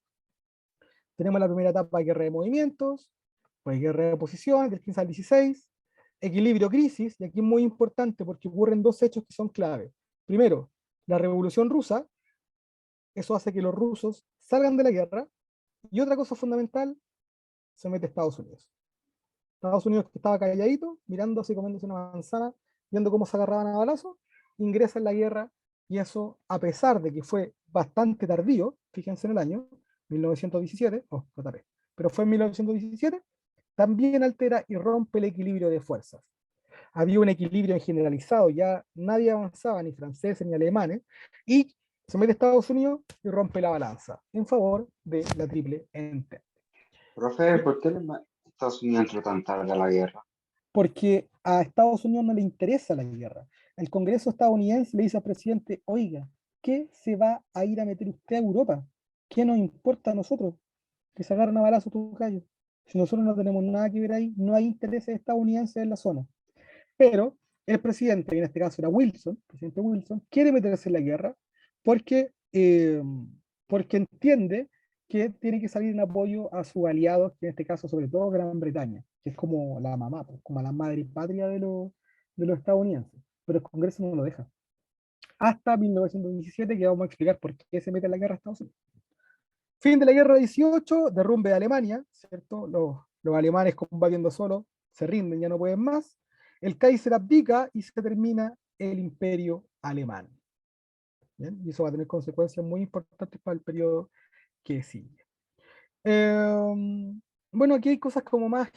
Tenemos la primera etapa de guerra de movimientos, pues guerra de posiciones del 15 al 16, equilibrio crisis, y aquí es muy importante porque ocurren dos hechos que son clave. Primero, la revolución rusa, eso hace que los rusos salgan de la guerra, y otra cosa fundamental, se mete Estados Unidos. Estados Unidos que estaba calladito, mirando así, comiéndose una manzana, viendo cómo se agarraban a balazos, ingresa en la guerra, y eso, a pesar de que fue bastante tardío, fíjense en el año, 1917, pero fue en 1917, también altera y rompe el equilibrio de fuerzas. Había un equilibrio generalizado, ya nadie avanzaba, ni franceses ni alemanes, y se mete Estados Unidos y rompe la balanza en favor de la Triple Entente. Profe, ¿por qué Estados Unidos entró tan tarde a la guerra? Porque a Estados Unidos no le interesa la guerra. El Congreso estadounidense le dice al presidente, oiga, ¿qué se va a ir a meter usted a Europa? ¿Qué nos importa a nosotros? Que se agarren a balazo tus gallos. Si nosotros no tenemos nada que ver ahí, no hay intereses estadounidenses en la zona. Pero el presidente, que en este caso era Wilson, el presidente Wilson, quiere meterse en la guerra porque, porque entiende que tiene que salir en apoyo a sus aliados, que en este caso sobre todo Gran Bretaña, que es como la mamá, pues, como la madre y patria de los estadounidenses. Pero el Congreso no lo deja. hasta 1917, que vamos a explicar por qué se mete en la guerra a Estados Unidos. Fin de la guerra 18, derrumbe de Alemania, ¿cierto? Los alemanes combatiendo solos se rinden, ya no pueden más. El Kaiser abdica y se termina el imperio alemán. ¿Bien? Y eso va a tener consecuencias muy importantes para el periodo que sigue. Bueno, aquí hay cosas como más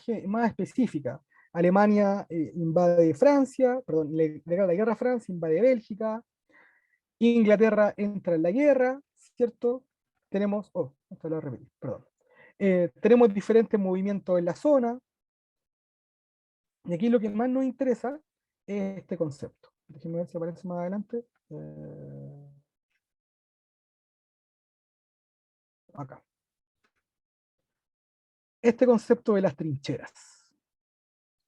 específicas. Alemania invade Francia, perdón, le declara la guerra a Francia, invade Bélgica, Inglaterra entra en la guerra, ¿cierto? Tenemos, esto lo voy a repetir, perdón. Tenemos diferentes movimientos en la zona, y aquí lo que más nos interesa es este concepto. Déjenme ver si aparece más adelante. Acá. Este concepto de las trincheras.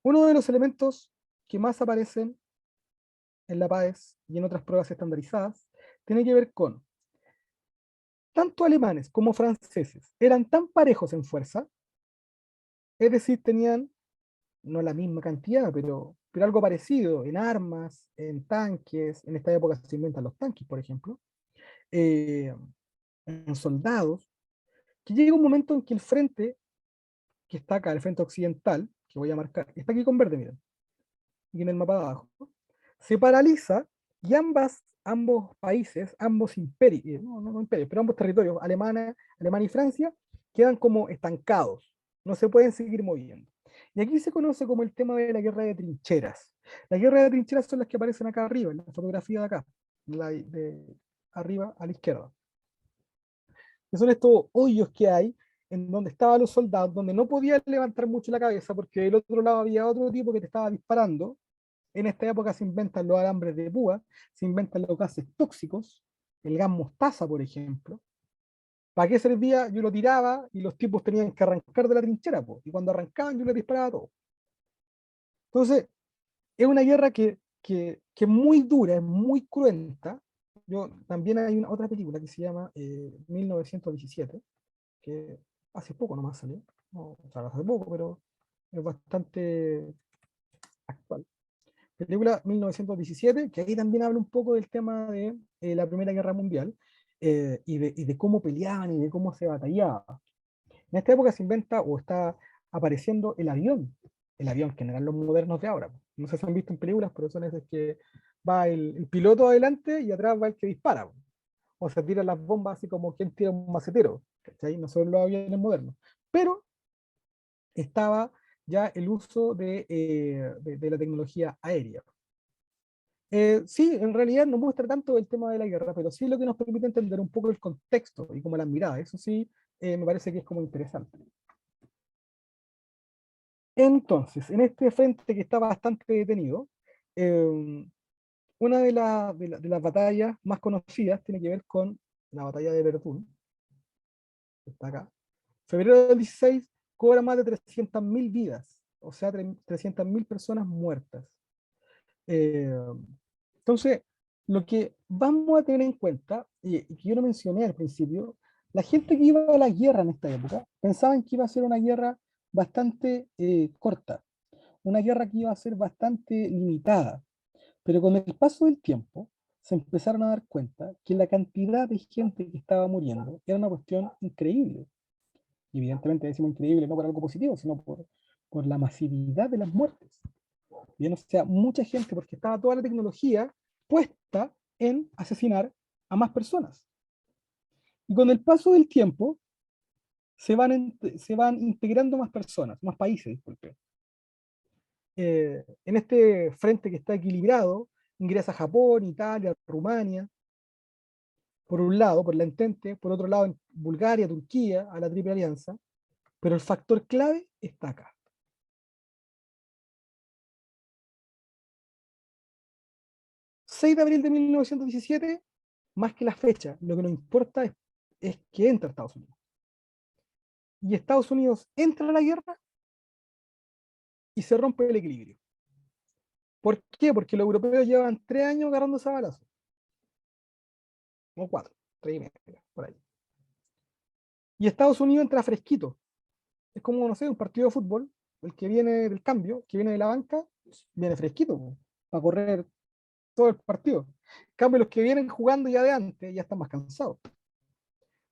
Uno de los elementos que más aparecen en la PAES y en otras pruebas estandarizadas tiene que ver con tanto alemanes como franceses eran tan parejos en fuerza, es decir, tenían no la misma cantidad, pero algo parecido en armas, en tanques. En esta época se inventan los tanques, por ejemplo, eh, en soldados, que llega un momento en que el frente, que está acá, el frente occidental, que voy a marcar, está aquí con verde, miren, aquí en el mapa de abajo, se paraliza y ambos países, ambos imperios, no imperios, pero ambos territorios, Alemania y Francia, quedan como estancados, no se pueden seguir moviendo. Y aquí se conoce como el tema de la guerra de trincheras. Las guerras de trincheras son las que aparecen acá arriba, en la fotografía de acá, de arriba a la izquierda. Que son estos hoyos que hay en donde estaban los soldados, donde no podían levantar mucho la cabeza porque del otro lado había otro tipo que te estaba disparando. En esta época se inventan los alambres de púa, se inventan los gases tóxicos, el gas mostaza, por ejemplo. ¿Para qué servía? Yo lo tiraba y los tipos tenían que arrancar de la trinchera, po, y cuando arrancaban yo les disparaba todo. Entonces, es una guerra que es muy dura, es muy cruenta. También hay otra película que se llama 1917, que hace poco nomás salió. No, o sea, hace poco, pero es bastante actual. Película 1917, que ahí también habla un poco del tema de la Primera Guerra Mundial, y de cómo peleaban y de cómo se batallaba. En esta época se inventa o está apareciendo el avión que eran los modernos de ahora. No sé si han visto en películas, pero son esos que va el piloto adelante y atrás va el que dispara. O se tiran las bombas así como quien tira un macetero, ¿cachai? No son los aviones modernos. Pero estaba ya el uso de la tecnología aérea. Sí, en realidad no muestra tanto el tema de la guerra, pero sí lo que nos permite entender un poco el contexto y como las miradas. Eso sí, me parece que es como interesante. Entonces, en este frente que está bastante detenido, eh, una de las batallas más conocidas tiene que ver con la batalla de Verdún, que está acá. Febrero del 16 cobra más de 300.000 vidas, o sea, 300.000 personas muertas. Eh, entonces, lo que vamos a tener en cuenta, y que yo lo mencioné al principio, la gente que iba a la guerra en esta época pensaban que iba a ser una guerra bastante corta, una guerra que iba a ser bastante limitada, pero con el paso del tiempo se empezaron a dar cuenta que la cantidad de gente que estaba muriendo era una cuestión increíble. Y evidentemente decimos increíble no por algo positivo, sino por la masividad de las muertes. Bien, o sea, mucha gente, porque estaba toda la tecnología puesta en asesinar a más personas. Y con el paso del tiempo se van integrando más personas, más países, disculpe. En este frente que está equilibrado, ingresa Japón, Italia, Rumania, por un lado, por la Entente, por otro lado, en Bulgaria, Turquía, a la Triple Alianza, pero el factor clave está acá. 6 de abril de 1917, más que la fecha, lo que nos importa es que entra Estados Unidos. Y Estados Unidos entra a la guerra y se rompe el equilibrio. ¿Por qué? Porque los europeos llevan 3 años agarrándose a balazos. O 4, 3 y medio, por ahí. Y Estados Unidos entra fresquito. Es como, no sé, un partido de fútbol, el que viene del cambio, que viene de la banca, viene fresquito, para correr todo el partido. En cambio, los que vienen jugando ya de antes ya están más cansados.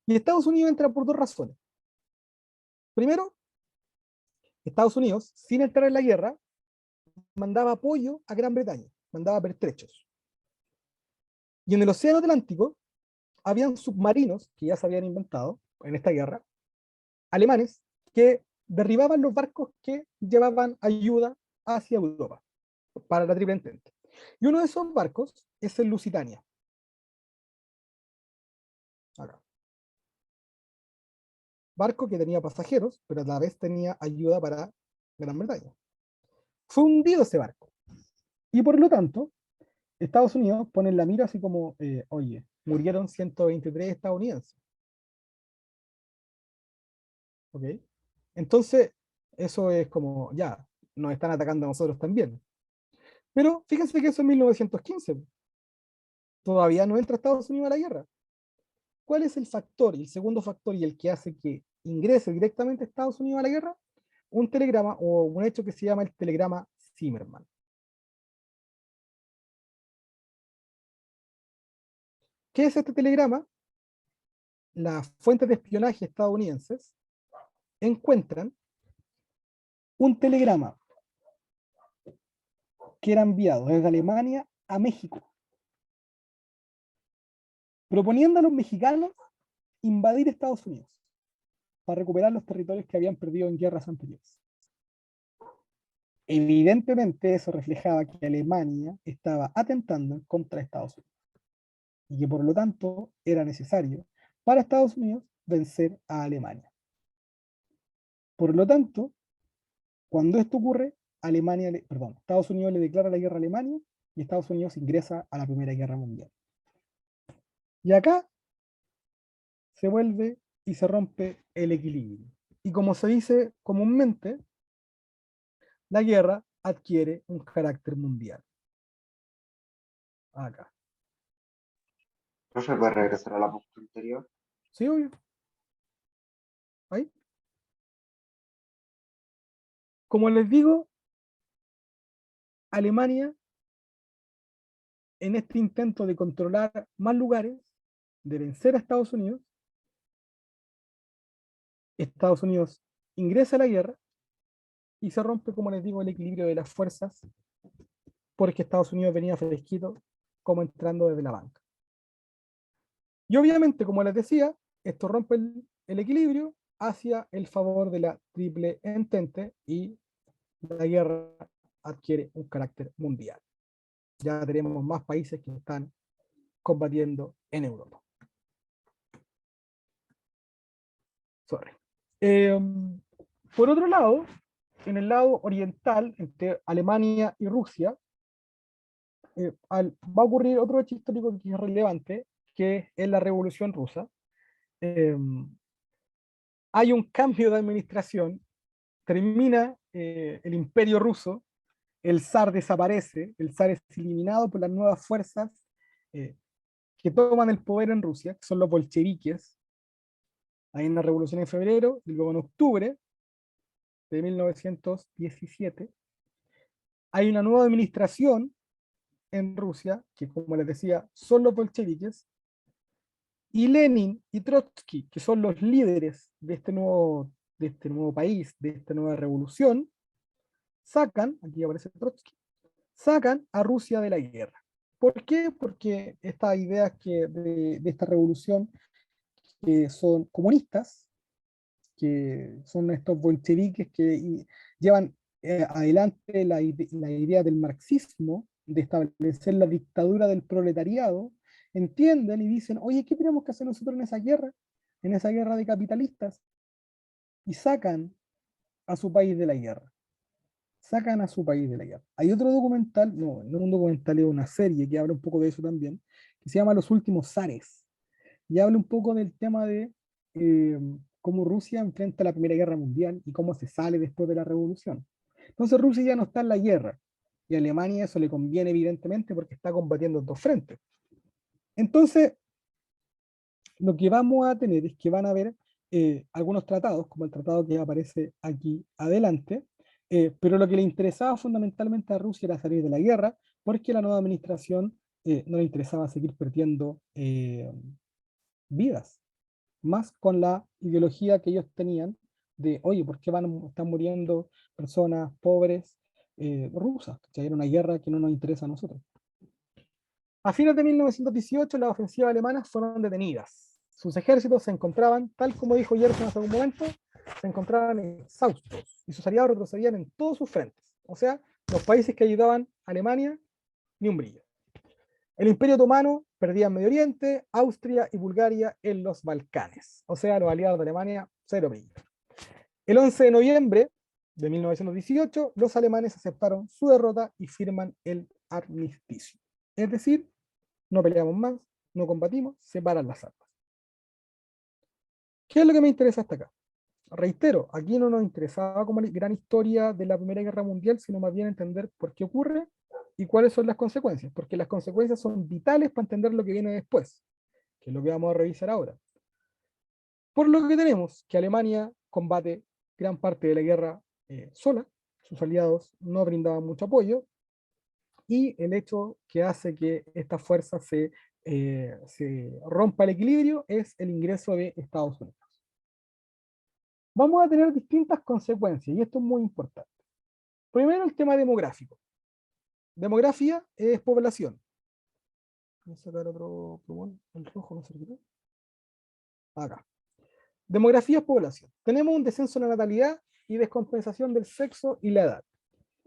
Y Estados Unidos entra por dos razones. Primero, Estados Unidos, sin entrar en la guerra, mandaba apoyo a Gran Bretaña, mandaba pertrechos. Y en el Océano Atlántico habían submarinos que ya se habían inventado en esta guerra, alemanes, que derribaban los barcos que llevaban ayuda hacia Europa para la Triple Entente. Y uno de esos barcos es el Lusitania. Acá. Barco que tenía pasajeros, pero a la vez tenía ayuda para Gran Bretaña. Fue hundido ese barco. Y por lo tanto, Estados Unidos pone en la mira así como, oye, murieron 123 estadounidenses. ¿Ok? Entonces, eso es como, ya, nos están atacando a nosotros también. Pero fíjense que eso es 1915. Todavía no entra Estados Unidos a la guerra. ¿Cuál es el factor, el segundo factor y el que hace que ingrese directamente Estados Unidos a la guerra? Un telegrama o un hecho que se llama el telegrama Zimmerman. ¿Qué es este telegrama? Las fuentes de espionaje estadounidenses encuentran un telegrama que era enviado desde Alemania a México, proponiendo a los mexicanos invadir Estados Unidos para recuperar los territorios que habían perdido en guerras anteriores. Evidentemente eso reflejaba que Alemania estaba atentando contra Estados Unidos y que por lo tanto era necesario para Estados Unidos vencer a Alemania. Por lo tanto, cuando esto ocurre, Estados Unidos le declara la guerra a Alemania y Estados Unidos ingresa a la Primera Guerra Mundial. Y acá se vuelve y se rompe el equilibrio. Y como se dice comúnmente, la guerra adquiere un carácter mundial. Acá. Profe, ¿puede regresar a la punta anterior? ¿Sí, obvio? Ahí. Como les digo, Alemania, en este intento de controlar más lugares, de vencer a Estados Unidos ingresa a la guerra y se rompe, como les digo, el equilibrio de las fuerzas, porque Estados Unidos venía fresquito, como entrando desde la banca. Y obviamente, como les decía, esto rompe el equilibrio hacia el favor de la Triple Entente y la guerra adquiere un carácter mundial. Ya tenemos más países que están combatiendo en Europa. Sorry. Por otro lado, en el lado oriental, entre Alemania y Rusia, va a ocurrir otro hecho histórico que es relevante, que es la Revolución Rusa. Hay un cambio de administración, termina el Imperio Ruso, el zar desaparece, el zar es eliminado por las nuevas fuerzas que toman el poder en Rusia, que son los bolcheviques. Hay una revolución en febrero y luego en octubre de 1917 hay una nueva administración en Rusia, que como les decía, son los bolcheviques, y Lenin y Trotsky, que son los líderes de este nuevo país, de esta nueva revolución, sacan, aquí aparece Trotsky, sacan a Rusia de la guerra. ¿Por qué? Porque estas ideas de esta revolución que son comunistas, que son estos bolcheviques que llevan adelante la idea del marxismo, de establecer la dictadura del proletariado, entienden y dicen, oye, ¿qué tenemos que hacer nosotros en esa guerra de capitalistas? Y sacan a su país de la guerra. Sacan a su país de la guerra. Hay otro documental, no un documental, es una serie que habla un poco de eso también, que se llama Los Últimos Zares, y habla un poco del tema de cómo Rusia enfrenta la Primera Guerra Mundial y cómo se sale después de la revolución. Entonces Rusia ya no está en la guerra, y a Alemania eso le conviene evidentemente porque está combatiendo en dos frentes. Entonces, lo que vamos a tener es que van a haber algunos tratados, como el tratado que aparece aquí adelante, pero lo que le interesaba fundamentalmente a Rusia era salir de la guerra, porque la nueva administración no le interesaba seguir perdiendo vidas, más con la ideología que ellos tenían de, oye, ¿por qué están muriendo personas pobres rusas? ¿Cachai? Era una guerra que no nos interesa a nosotros. A fines de 1918, las ofensivas alemanas fueron detenidas. Sus ejércitos se encontraban, tal como dijo Yersin hace algún momento, se encontraban exhaustos y sus aliados retrocedían en todos sus frentes. O sea, los países que ayudaban a Alemania, ni un brillo. El Imperio Otomano perdía en Medio Oriente, Austria y Bulgaria en los Balcanes. O sea, los aliados de Alemania, cero brillo. El 11 de noviembre de 1918, los alemanes aceptaron su derrota y firman el armisticio. Es decir, no peleamos más, no combatimos, separan las armas. ¿Qué es lo que me interesa hasta acá? Reitero, aquí no nos interesaba como gran historia de la Primera Guerra Mundial, sino más bien entender por qué ocurre y cuáles son las consecuencias, porque las consecuencias son vitales para entender lo que viene después, que es lo que vamos a revisar ahora. Por lo que tenemos que Alemania combate gran parte de la guerra sola, sus aliados no brindaban mucho apoyo, y el hecho que hace que esta fuerza se rompa el equilibrio es el ingreso de Estados Unidos. Vamos a tener distintas consecuencias, y esto es muy importante. Primero, el tema demográfico. Demografía es población. Voy a sacar otro plumón, el rojo, no sé qué. Acá. Demografía es población. Tenemos un descenso en la natalidad y descompensación del sexo y la edad.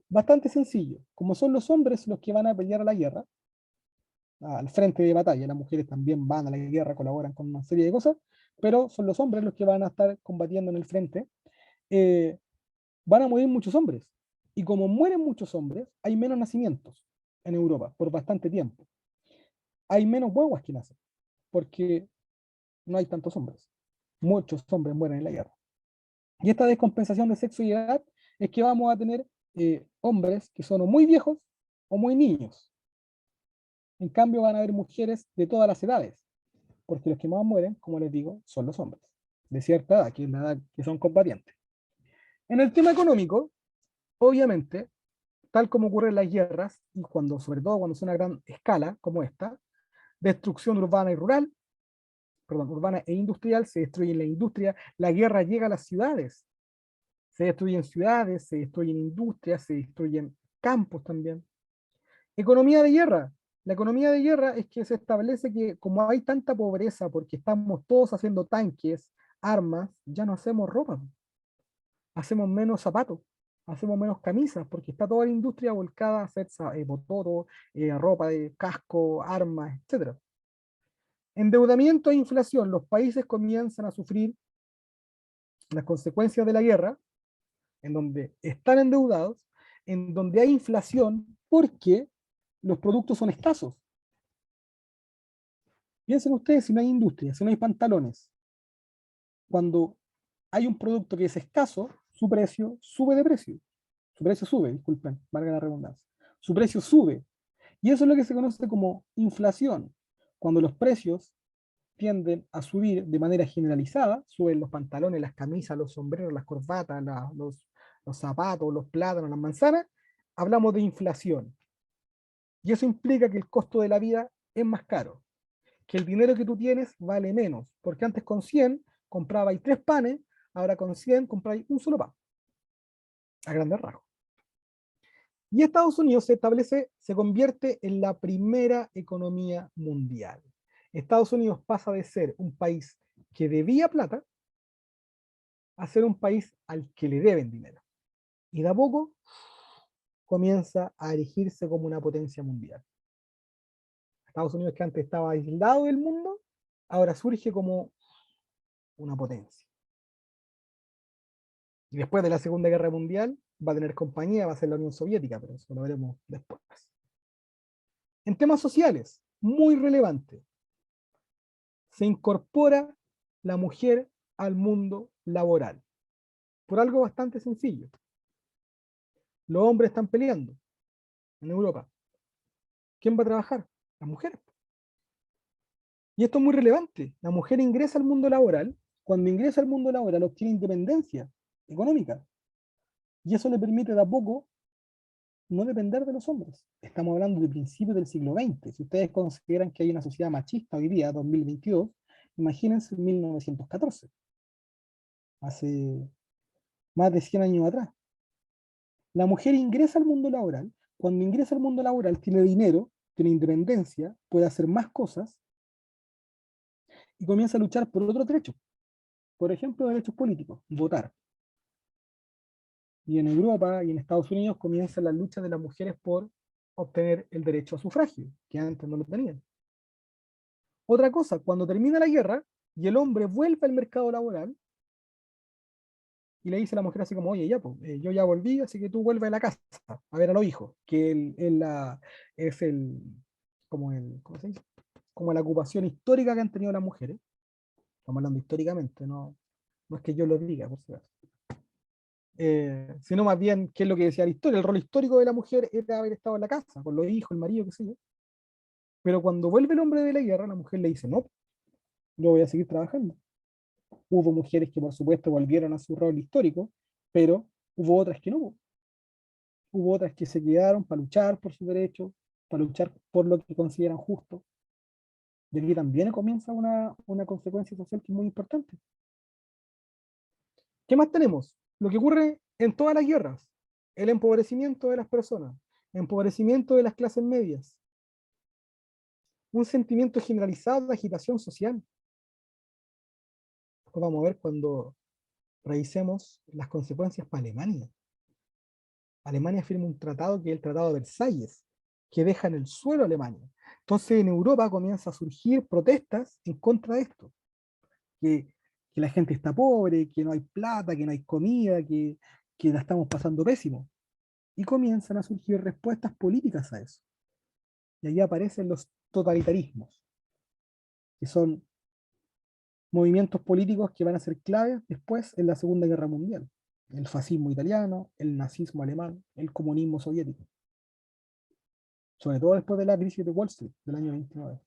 Bastante sencillo. Como son los hombres los que van a pelear a la guerra, al frente de batalla, las mujeres también van a la guerra, colaboran con una serie de cosas, pero son los hombres los que van a estar combatiendo en el frente, van a morir muchos hombres. Y como mueren muchos hombres, hay menos nacimientos en Europa por bastante tiempo. Hay menos guaguas que nacen, porque no hay tantos hombres. Muchos hombres mueren en la guerra. Y esta descompensación de sexo y edad es que vamos a tener hombres que son o muy viejos o muy niños. En cambio van a haber mujeres de todas las edades, porque los que más mueren, como les digo, son los hombres, de cierta edad, que es la edad que son combatientes. En el tema económico, obviamente, tal como ocurre en las guerras, y sobre todo cuando son a gran escala, como esta, destrucción urbana y rural, perdón, urbana e industrial, se destruye la industria, la guerra llega a las ciudades, se destruyen ciudades, se destruyen industrias, se destruyen campos también. Economía de guerra. La economía de guerra es que se establece que como hay tanta pobreza porque estamos todos haciendo tanques, armas, ya no hacemos ropa, hacemos menos zapatos, hacemos menos camisas, porque está toda la industria volcada a hacer bototo, ropa de casco, armas, etc. Endeudamiento e inflación. Los países comienzan a sufrir las consecuencias de la guerra, en donde están endeudados, en donde hay inflación porque los productos son escasos. Piensen ustedes, si no hay industria, si no hay pantalones, cuando hay un producto que es escaso, su precio sube de precio. Su precio sube, disculpen, valga la redundancia. Su precio sube. Y eso es lo que se conoce como inflación. Cuando los precios tienden a subir de manera generalizada, suben los pantalones, las camisas, los sombreros, las corbatas, los zapatos, los plátanos, las manzanas, hablamos de inflación. Y eso implica que el costo de la vida es más caro, que el dinero que tú tienes vale menos, porque antes con 100 comprabais 3 panes, ahora con 100 compráis un solo pan, a grandes rasgos. Y Estados Unidos se convierte en la primera economía mundial. Estados Unidos pasa de ser un país que debía plata a ser un país al que le deben dinero. Y de a poco comienza a erigirse como una potencia mundial. Estados Unidos, que antes estaba aislado del mundo, ahora surge como una potencia. Y después de la Segunda Guerra Mundial va a tener compañía, va a ser la Unión Soviética, pero eso lo veremos después. En temas sociales, muy relevante, se incorpora la mujer al mundo laboral, por algo bastante sencillo. Los hombres están peleando en Europa. ¿Quién va a trabajar? Las mujeres. Y esto es muy relevante. La mujer ingresa al mundo laboral. Cuando ingresa al mundo laboral obtiene independencia económica. Y eso le permite de a poco no depender de los hombres. Estamos hablando de principios del siglo XX. Si ustedes consideran que hay una sociedad machista hoy día, 2022, imagínense 1914, hace más de 100 años atrás. La mujer ingresa al mundo laboral. Cuando ingresa al mundo laboral tiene dinero, tiene independencia, puede hacer más cosas y comienza a luchar por otros derechos. Por ejemplo, derechos políticos, votar. Y en Europa y en Estados Unidos comienzan las luchas de las mujeres por obtener el derecho a sufragio, que antes no lo tenían. Otra cosa, cuando termina la guerra y el hombre vuelve al mercado laboral y le dice a la mujer así como, oye, ya, pues, yo ya volví, así que tú vuelves a la casa a ver a los hijos, que es el, ¿cómo se dice? Como la ocupación histórica que han tenido las mujeres. Estamos hablando históricamente, no es que yo lo diga, por si acaso. Sino más bien, ¿qué es lo que decía la historia? El rol histórico de la mujer era haber estado en la casa, con los hijos, el marido, qué sé yo. Pero cuando vuelve el hombre de la guerra, la mujer le dice, no, yo voy a seguir trabajando. Hubo mujeres que por supuesto volvieron a su rol histórico, pero hubo otras que no. Hubo otras que se quedaron para luchar por sus derechos, para luchar por lo que consideran justo. Y aquí también comienza una consecuencia social que es muy importante. ¿Qué más tenemos? Lo que ocurre en todas las guerras, el empobrecimiento de las personas, empobrecimiento de las clases medias, un sentimiento generalizado de agitación social. Esto vamos a ver cuando revisemos las consecuencias para Alemania. Alemania firma un tratado que es el Tratado de Versalles, que deja en el suelo a Alemania. Entonces en Europa comienza a surgir protestas en contra de esto, que, que la gente está pobre, que no hay plata, que no hay comida, que la estamos pasando pésimo. Y comienzan a surgir respuestas políticas a eso. Y ahí aparecen los totalitarismos, que son movimientos políticos que van a ser claves después en la Segunda Guerra Mundial. El fascismo italiano, el nazismo alemán, el comunismo soviético. Sobre todo después de la crisis de Wall Street del año 29.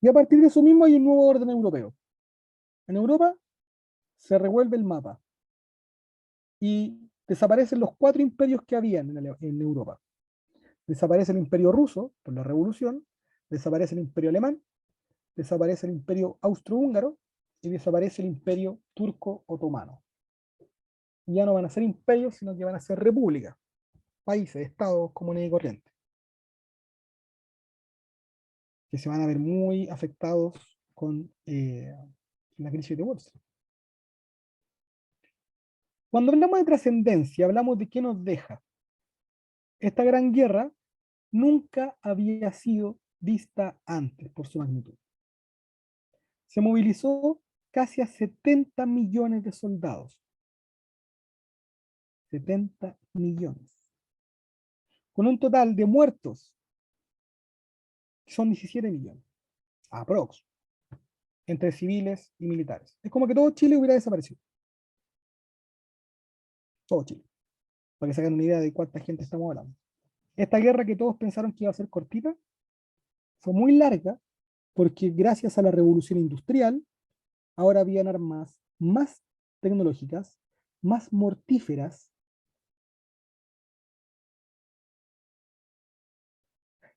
Y a partir de eso mismo hay un nuevo orden europeo. En Europa se revuelve el mapa y desaparecen los 4 imperios que habían en Europa. Desaparece el imperio ruso por la revolución, desaparece el imperio alemán, desaparece el imperio austrohúngaro y desaparece el imperio turco-otomano. Ya no van a ser imperios, sino que van a ser repúblicas, países, estados comunes y corrientes, que se van a ver muy afectados con la crisis de Wall Street. Cuando hablamos de trascendencia, hablamos de qué nos deja. Esta gran guerra nunca había sido vista antes por su magnitud. Se movilizó casi a 70 millones de soldados. 70 millones. Con un total de muertos, son 17 millones. Aprox. Entre civiles y militares. Es como que todo Chile hubiera desaparecido. Todo Chile. Para que se hagan una idea de cuánta gente estamos hablando. Esta guerra que todos pensaron que iba a ser cortita, fue muy larga, porque gracias a la revolución industrial, ahora habían armas más tecnológicas, más mortíferas.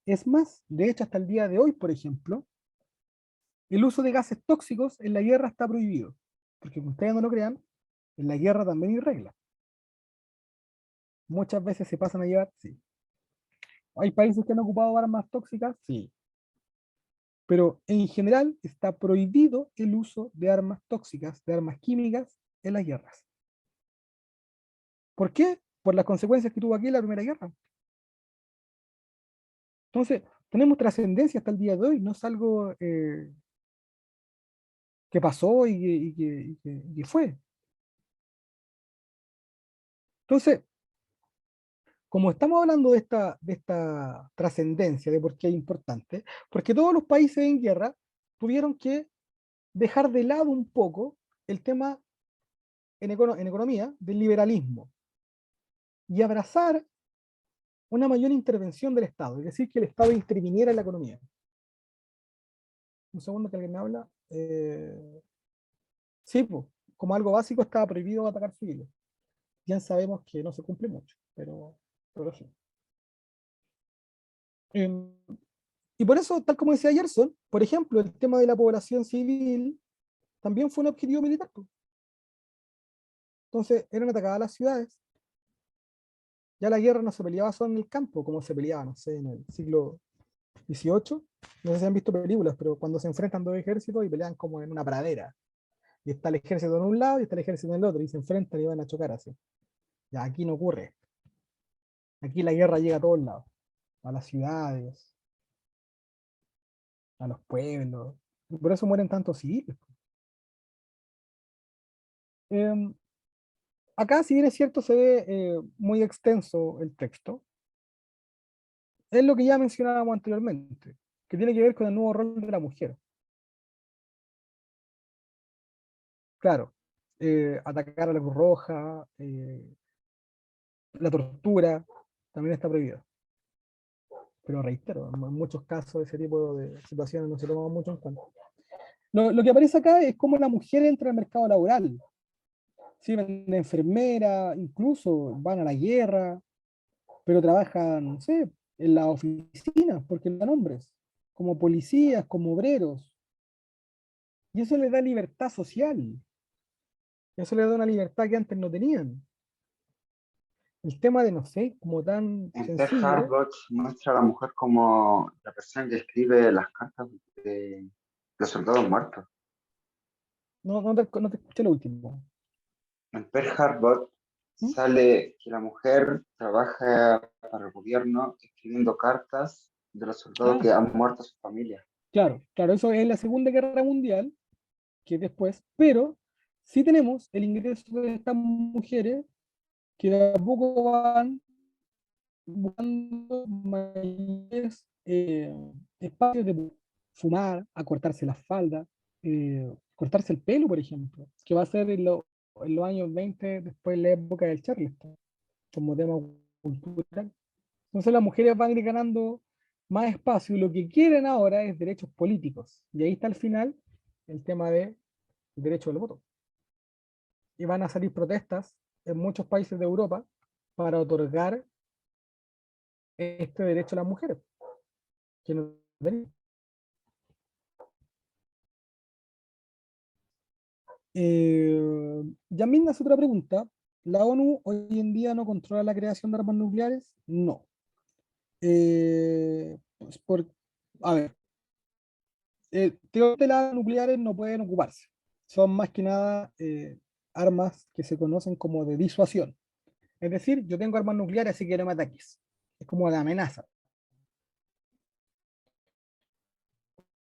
Es más, de hecho, hasta el día de hoy, por ejemplo, el uso de gases tóxicos en la guerra está prohibido. Porque, como ustedes no lo crean, en la guerra también hay reglas. Muchas veces se pasan a llevar, sí. ¿Hay países que han ocupado armas tóxicas? Sí. Pero en general está prohibido el uso de armas tóxicas, de armas químicas en las guerras. ¿Por qué? Por las consecuencias que tuvo aquí la Primera Guerra. Entonces, tenemos trascendencia hasta el día de hoy, no es algo que pasó y que fue. Entonces, como estamos hablando de esta trascendencia, de por qué es importante, porque todos los países en guerra tuvieron que dejar de lado un poco el tema en economía del liberalismo y abrazar una mayor intervención del Estado, es decir, que el Estado interviniera en la economía. Un segundo que alguien me habla. Sí, pues, como algo básico estaba prohibido atacar civiles. Ya sabemos que no se cumple mucho, pero sí. Em, y por eso, tal como decía Gerson, por ejemplo, el tema de la población civil también fue un objetivo militar, po. Entonces, eran atacadas las ciudades. Ya la guerra no se peleaba solo en el campo, como se peleaba, no sé, en el siglo XVIII. No sé si han visto películas, pero cuando se enfrentan dos ejércitos y pelean como en una pradera. Y está el ejército en un lado y está el ejército en el otro, y se enfrentan y van a chocar así. Ya aquí no ocurre. Aquí la guerra llega a todos lados, a las ciudades, a los pueblos. Y por eso mueren tantos civiles. Em, Acá, si bien es cierto, se ve muy extenso el texto, es lo que ya mencionábamos anteriormente, que tiene que ver con el nuevo rol de la mujer. Claro, atacar a la Cruz Roja, la tortura, también está prohibido. Pero reitero, en muchos casos ese tipo de situaciones no se toman mucho en cuenta. Lo que aparece acá es cómo la mujer entra al mercado laboral. Sirven de enfermera, incluso van a la guerra, pero trabajan, no sé, en las oficinas, porque no dan hombres, como policías, como obreros. Y eso les da libertad social. Eso les da una libertad que antes no tenían. El tema de, no sé, como tan En Pearl sensible, Harbor muestra a la mujer como la persona que escribe las cartas de los soldados muertos. no te escuché lo último. En Pearl Harbor ¿Mm? sale que la mujer trabaja para el gobierno escribiendo cartas de los soldados Ah, que han muerto a su familia. claro, claro, eso es la Segunda Guerra Mundial, que es después, pero sí tenemos el ingreso de estas mujeres que de a poco van buscando mayores espacios de fumar, a cortarse la falda, cortarse el pelo, por ejemplo, que va a ser en los años 20, después de la época del Charleston, como tema cultural. Entonces las mujeres van a ir ganando más espacio y lo que quieren ahora es derechos políticos. Y ahí está al final el tema del derecho del voto. Y van a salir protestas en muchos países de Europa para otorgar este derecho a las mujeres, que no tenían. Yasmin hace otra pregunta. ¿La ONU hoy en día no controla la creación de armas nucleares? No. Pues a ver, teóricamente las armas nucleares no pueden ocuparse. Son más que nada armas que se conocen como de disuasión. Es decir, yo tengo armas nucleares, así que no me ataques. Es como de amenaza.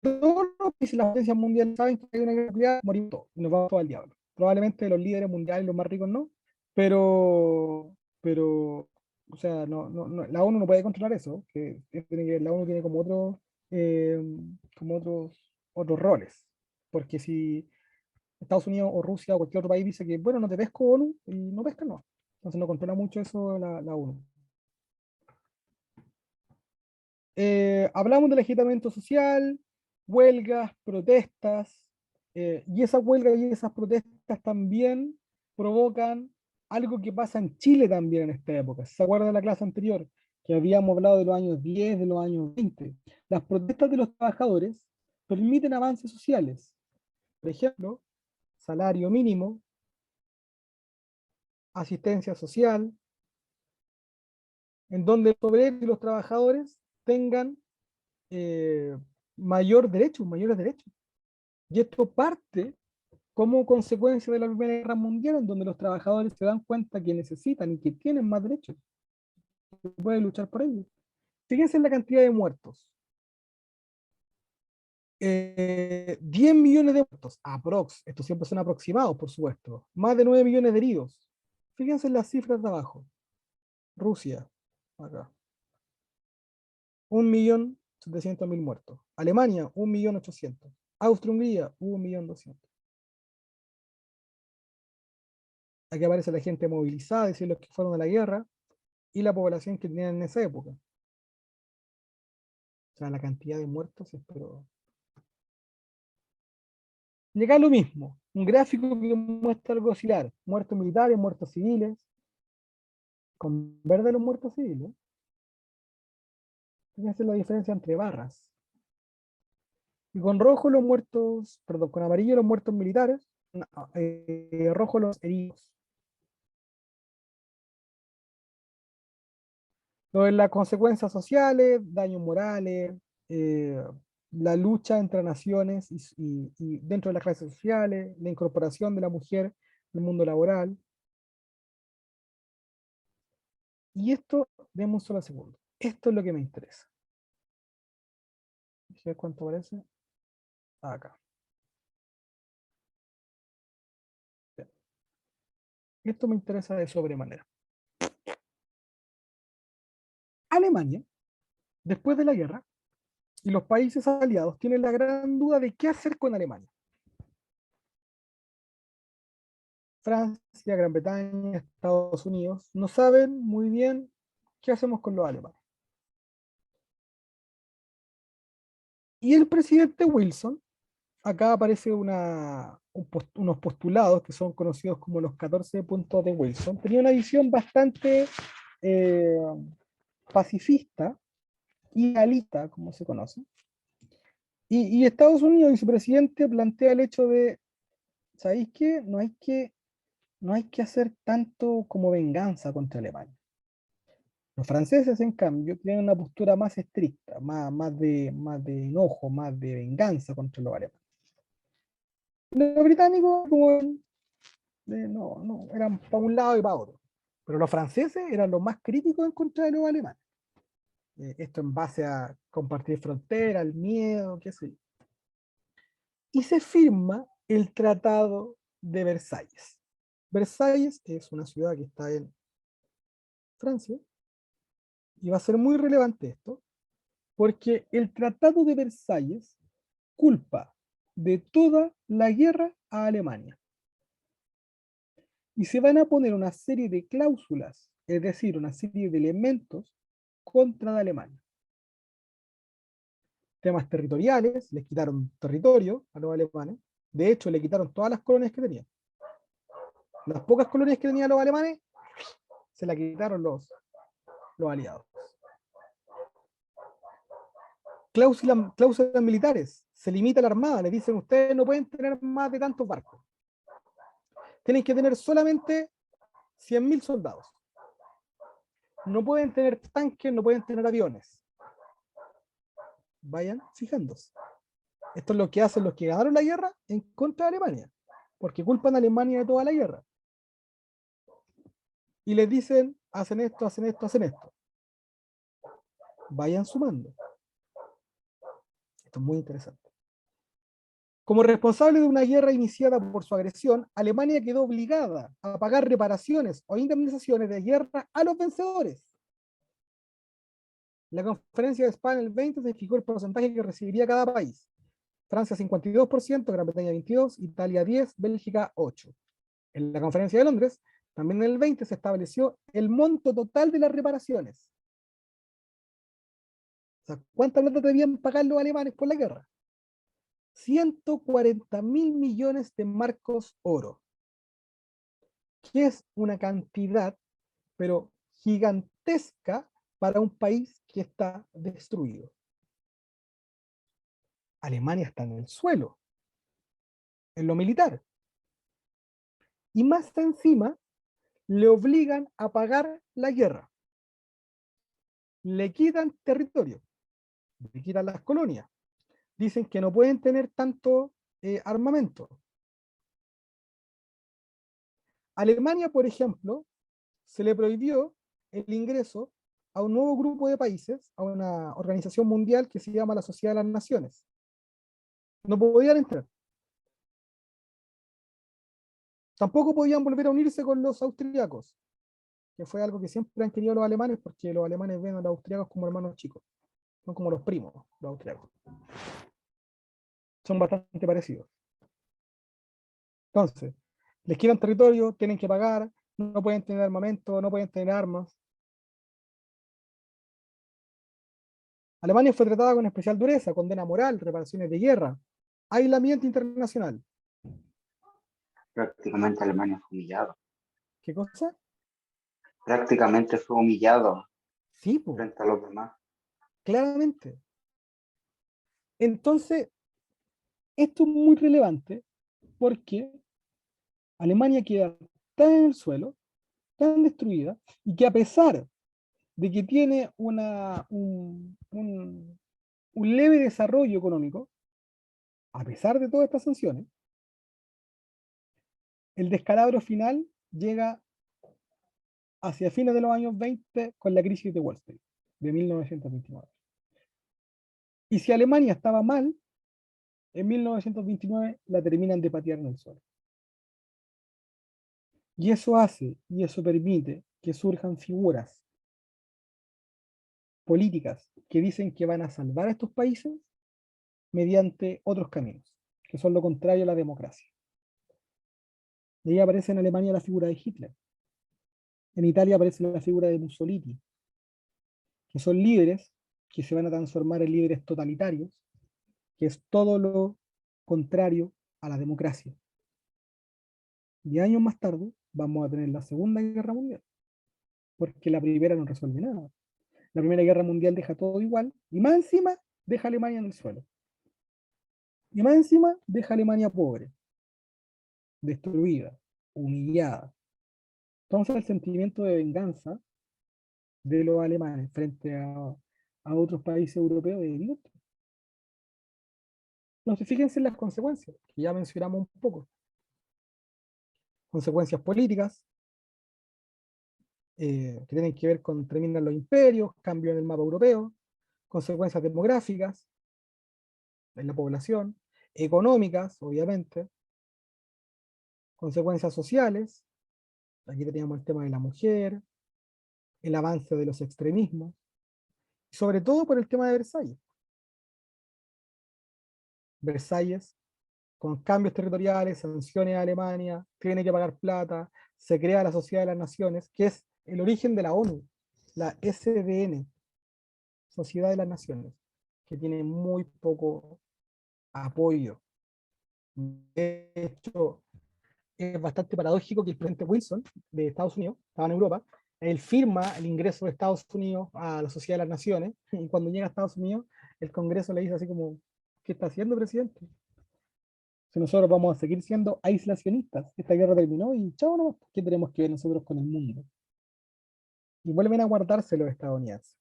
Todos los países, las potencias mundiales saben que hay una guerra nuclear, morimos todos, y nos vamos todos al diablo. Probablemente los líderes mundiales, los más ricos no, pero, o sea, la ONU no puede controlar eso, la ONU tiene como eh, como otros roles, porque si Estados Unidos o Rusia o cualquier otro país dice que, bueno, no te pesco ONU, y no pesca, no. Entonces no controla mucho eso la ONU. Hablamos del agitamiento social, huelgas, protestas, y esas huelgas y esas protestas también provocan algo que pasa en Chile también en esta época. ¿Se acuerdan de la clase anterior? Que habíamos hablado de los años 10, de los años 20. Las protestas de los trabajadores permiten avances sociales. Por ejemplo, salario mínimo, asistencia social, en donde los obreros y los trabajadores tengan eh, mayores derechos. Y esto parte como consecuencia de la Primera Guerra Mundial, en donde los trabajadores se dan cuenta que necesitan y que tienen más derechos, que pueden luchar por ellos. Fíjense en la cantidad de muertos. 10 millones de muertos, aprox, estos siempre son aproximados, por supuesto. Más de 9 millones de heridos. Fíjense en las cifras de abajo. Rusia, acá. 1.700.000 muertos. Alemania, 1.800.000. Austria-Hungría, 1.200.000. Aquí aparece la gente movilizada, es decir, los que fueron a la guerra, y la población que tenían en esa época. O sea, la cantidad de muertos es pero... Y acá lo mismo, un gráfico que muestra algo similar, muertos militares, muertos civiles, con verde los muertos civiles. Fíjense la diferencia entre barras. Y con rojo los muertos, perdón, con amarillo los muertos militares, rojo los heridos. Lo de las consecuencias sociales, daños morales, eh, la lucha entre naciones y dentro de las clases sociales, la incorporación de la mujer al mundo laboral. Y esto, demos un solo segundo. Esto es lo que me interesa. Déjame ver cuánto aparece. Acá. Bien. Esto me interesa de sobremanera. Alemania, después de la guerra, y los países aliados tienen la gran duda de qué hacer con Alemania. Francia, Gran Bretaña, Estados Unidos no saben muy bien qué hacemos con los alemanes. Y el presidente Wilson, acá aparece unos postulados que son conocidos como los 14 puntos de Wilson, tenía una visión bastante eh, pacifista y realista, como se conoce. Y Estados Unidos y su presidente plantea el hecho de, ¿sabéis qué? No hay que hacer tanto como venganza contra Alemania. Los franceses, en cambio, tienen una postura más estricta, más de enojo, más de venganza contra los alemanes. Los británicos, como, no, eran para un lado y para otro. Pero los franceses eran los más críticos en contra de los alemanes. Esto en base a compartir frontera, el miedo, qué sé yo. Y se firma el Tratado de Versalles. Versalles es una ciudad que está en Francia, y va a ser muy relevante esto, porque el Tratado de Versalles culpa de toda la guerra a Alemania. Y se van a poner una serie de cláusulas, es decir, una serie de elementos contra Alemania. Temas territoriales, les quitaron territorio a los alemanes, de hecho le quitaron todas las colonias que tenían. Las pocas colonias que tenían los alemanes, se las quitaron los aliados. Cláusulas militares, se limita la armada, les dicen ustedes no pueden tener más de tantos barcos. Tienen que tener solamente 100.000 soldados. No pueden tener tanques, no pueden tener aviones. Vayan fijándose. Esto es lo que hacen los que ganaron la guerra en contra de Alemania, porque culpan a Alemania de toda la guerra. Y les dicen, hacen esto, hacen esto, hacen esto. Vayan sumando. Esto es muy interesante. Como responsable de una guerra iniciada por su agresión, Alemania quedó obligada a pagar reparaciones o indemnizaciones de guerra a los vencedores. En la conferencia de Spa en el 20 se fijó el porcentaje que recibiría cada país. Francia 52%, Gran Bretaña 22%, Italia 10%, Bélgica 8%. En la conferencia de Londres, también en el 20 se estableció el monto total de las reparaciones. O sea, ¿cuánta plata debían pagar los alemanes por la guerra? 140.000 millones de marcos oro, que es una cantidad, pero gigantesca para un país que está destruido. Alemania está en el suelo, en lo militar. Y más encima, le obligan a pagar la guerra. Le quitan territorio, le quitan las colonias. Dicen que no pueden tener tanto armamento. Alemania, por ejemplo, se le prohibió el ingreso a un nuevo grupo de países, a una organización mundial que se llama la Sociedad de las Naciones. No podían entrar. Tampoco podían volver a unirse con los austríacos, que fue algo que siempre han querido los alemanes, porque los alemanes ven a los austríacos como hermanos chicos, son como los primos, los austríacos. Son bastante parecidos. Entonces, les quitan territorio, tienen que pagar, no pueden tener armamento, no pueden tener armas. Alemania fue tratada con especial dureza, condena moral, reparaciones de guerra, aislamiento internacional. Prácticamente Alemania fue humillado. ¿Qué cosa? Prácticamente fue humillado Sí, pues. frente a los demás. claramente. Entonces, esto es muy relevante porque Alemania queda tan en el suelo, tan destruida, y que a pesar de que tiene un leve desarrollo económico, a pesar de todas estas sanciones, el descalabro final llega hacia fines de los años 20 con la crisis de Wall Street de 1929. Y si Alemania estaba mal, en 1929 la terminan de patear en el suelo. Y eso hace, y eso permite que surjan figuras políticas que dicen que van a salvar a estos países mediante otros caminos, que son lo contrario a la democracia. Y ahí aparece en Alemania la figura de Hitler. En Italia aparece la figura de Mussolini, que son líderes que se van a transformar en líderes totalitarios, que es todo lo contrario a la democracia. Y años más tarde vamos a tener la Segunda Guerra Mundial, porque la primera no resuelve nada. La Primera Guerra Mundial deja todo igual, y más encima deja a Alemania en el suelo. Y más encima deja a Alemania pobre, destruida, humillada. Entonces el sentimiento de venganza de los alemanes frente a otros países europeos es evidente. Entonces fíjense en las consecuencias, que ya mencionamos un poco. Consecuencias políticas, que tienen que ver con terminan los imperios, cambio en el mapa europeo, consecuencias demográficas en la población, económicas, obviamente, consecuencias sociales, aquí teníamos el tema de la mujer, el avance de los extremismos, y sobre todo por el tema de Versalles. Versalles, con cambios territoriales, sanciones a Alemania, tiene que pagar plata, se crea la Sociedad de las Naciones, que es el origen de la ONU, la SDN, Sociedad de las Naciones, que tiene muy poco apoyo. De hecho, es bastante paradójico que el presidente Wilson de Estados Unidos, estaba en Europa, él firma el ingreso de Estados Unidos a la Sociedad de las Naciones, y cuando llega a Estados Unidos, el Congreso le dice así como, ¿qué está haciendo, presidente? Si nosotros vamos a seguir siendo aislacionistas, esta guerra terminó y chao, no, ¿qué tenemos que ver nosotros con el mundo? Y vuelven a guardarse los estadounidenses.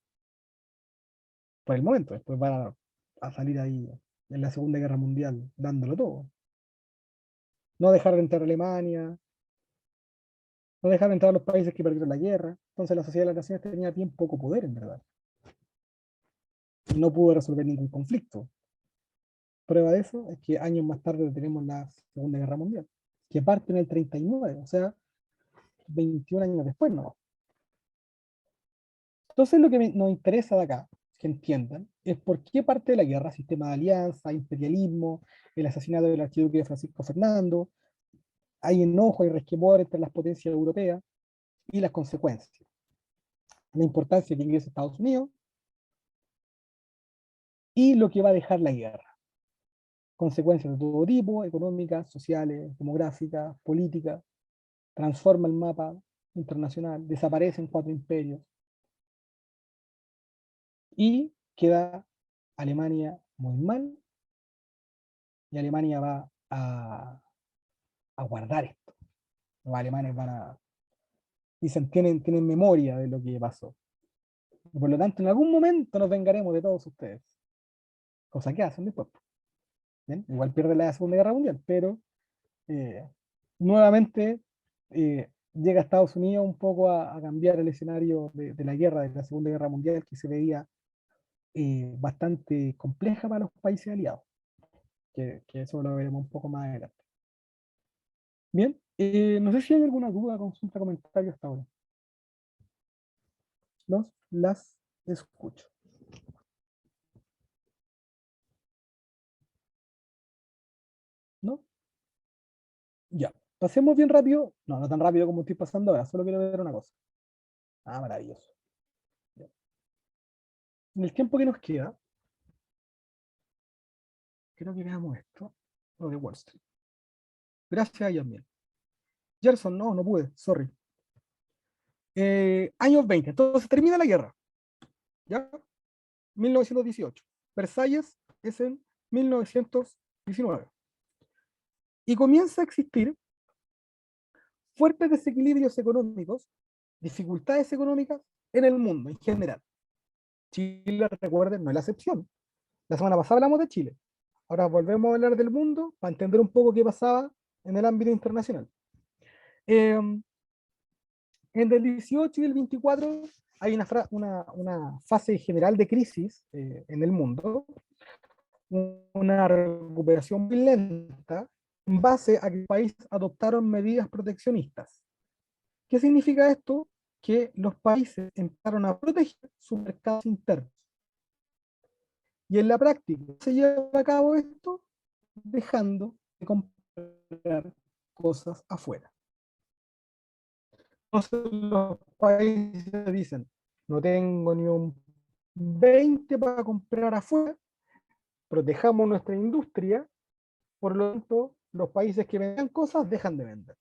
Por el momento, después van a salir ahí en la Segunda Guerra Mundial dándolo todo. No dejar entrar a Alemania, no dejar entrar a los países que perdieron la guerra. Entonces la Sociedad de las Naciones tenía bien poco poder, en verdad. Y no pudo resolver ningún conflicto. Prueba de eso es que años más tarde tenemos la Segunda Guerra Mundial, que parte en el 39, o sea, 21 años después, ¿no? Entonces lo que nos interesa de acá, que entiendan, es por qué parte de la guerra, sistema de alianza, imperialismo, el asesinato del archiduque de Francisco Fernando, hay enojo y resquemor entre las potencias europeas y las consecuencias. La importancia que ingrese Estados Unidos y lo que va a dejar la guerra. Consecuencias de todo tipo, económicas, sociales, demográficas, políticas, transforma el mapa internacional, desaparecen 4 imperios y queda Alemania muy mal y Alemania va a guardar esto. Los alemanes van a, dicen, tienen memoria de lo que pasó. Y por lo tanto, en algún momento nos vengaremos de todos ustedes. Cosa que hacen después. ¿Bien? Igual pierde la Segunda Guerra Mundial, pero eh, nuevamente llega a Estados Unidos un poco a cambiar el escenario de la guerra, de la Segunda Guerra Mundial, que se veía bastante compleja para los países aliados. Que eso lo veremos un poco más adelante. Bien, no sé si hay alguna duda, consulta, comentario hasta ahora. Las escucho. ¿No? Ya. Pasemos bien rápido. No, no tan rápido como estoy pasando ahora. Solo quiero ver una cosa. Ah, maravilloso. Ya. En el tiempo que nos queda, creo que veamos esto. Lo de Wall Street. Gracias a Yamil. Gerson, no, no pude. Sorry. Años 20. Entonces termina la guerra. ¿Ya? 1918. Versalles es en 1919. Y comienza a existir fuertes desequilibrios económicos, dificultades económicas en el mundo en general. Chile, recuerden, no es la excepción. La semana pasada hablamos de Chile. Ahora volvemos a hablar del mundo para entender un poco qué pasaba en el ámbito internacional. En el 18 y el 24 hay una fase general de crisis en el mundo, una recuperación muy lenta, en base a que los países adoptaron medidas proteccionistas. ¿Qué significa esto? Que los países empezaron a proteger sus mercados internos. Y en la práctica se lleva a cabo esto dejando de comprar cosas afuera. Entonces los países dicen, no tengo ni un 20 para comprar afuera, protejamos nuestra industria, por lo tanto los países que vendan cosas dejan de vender.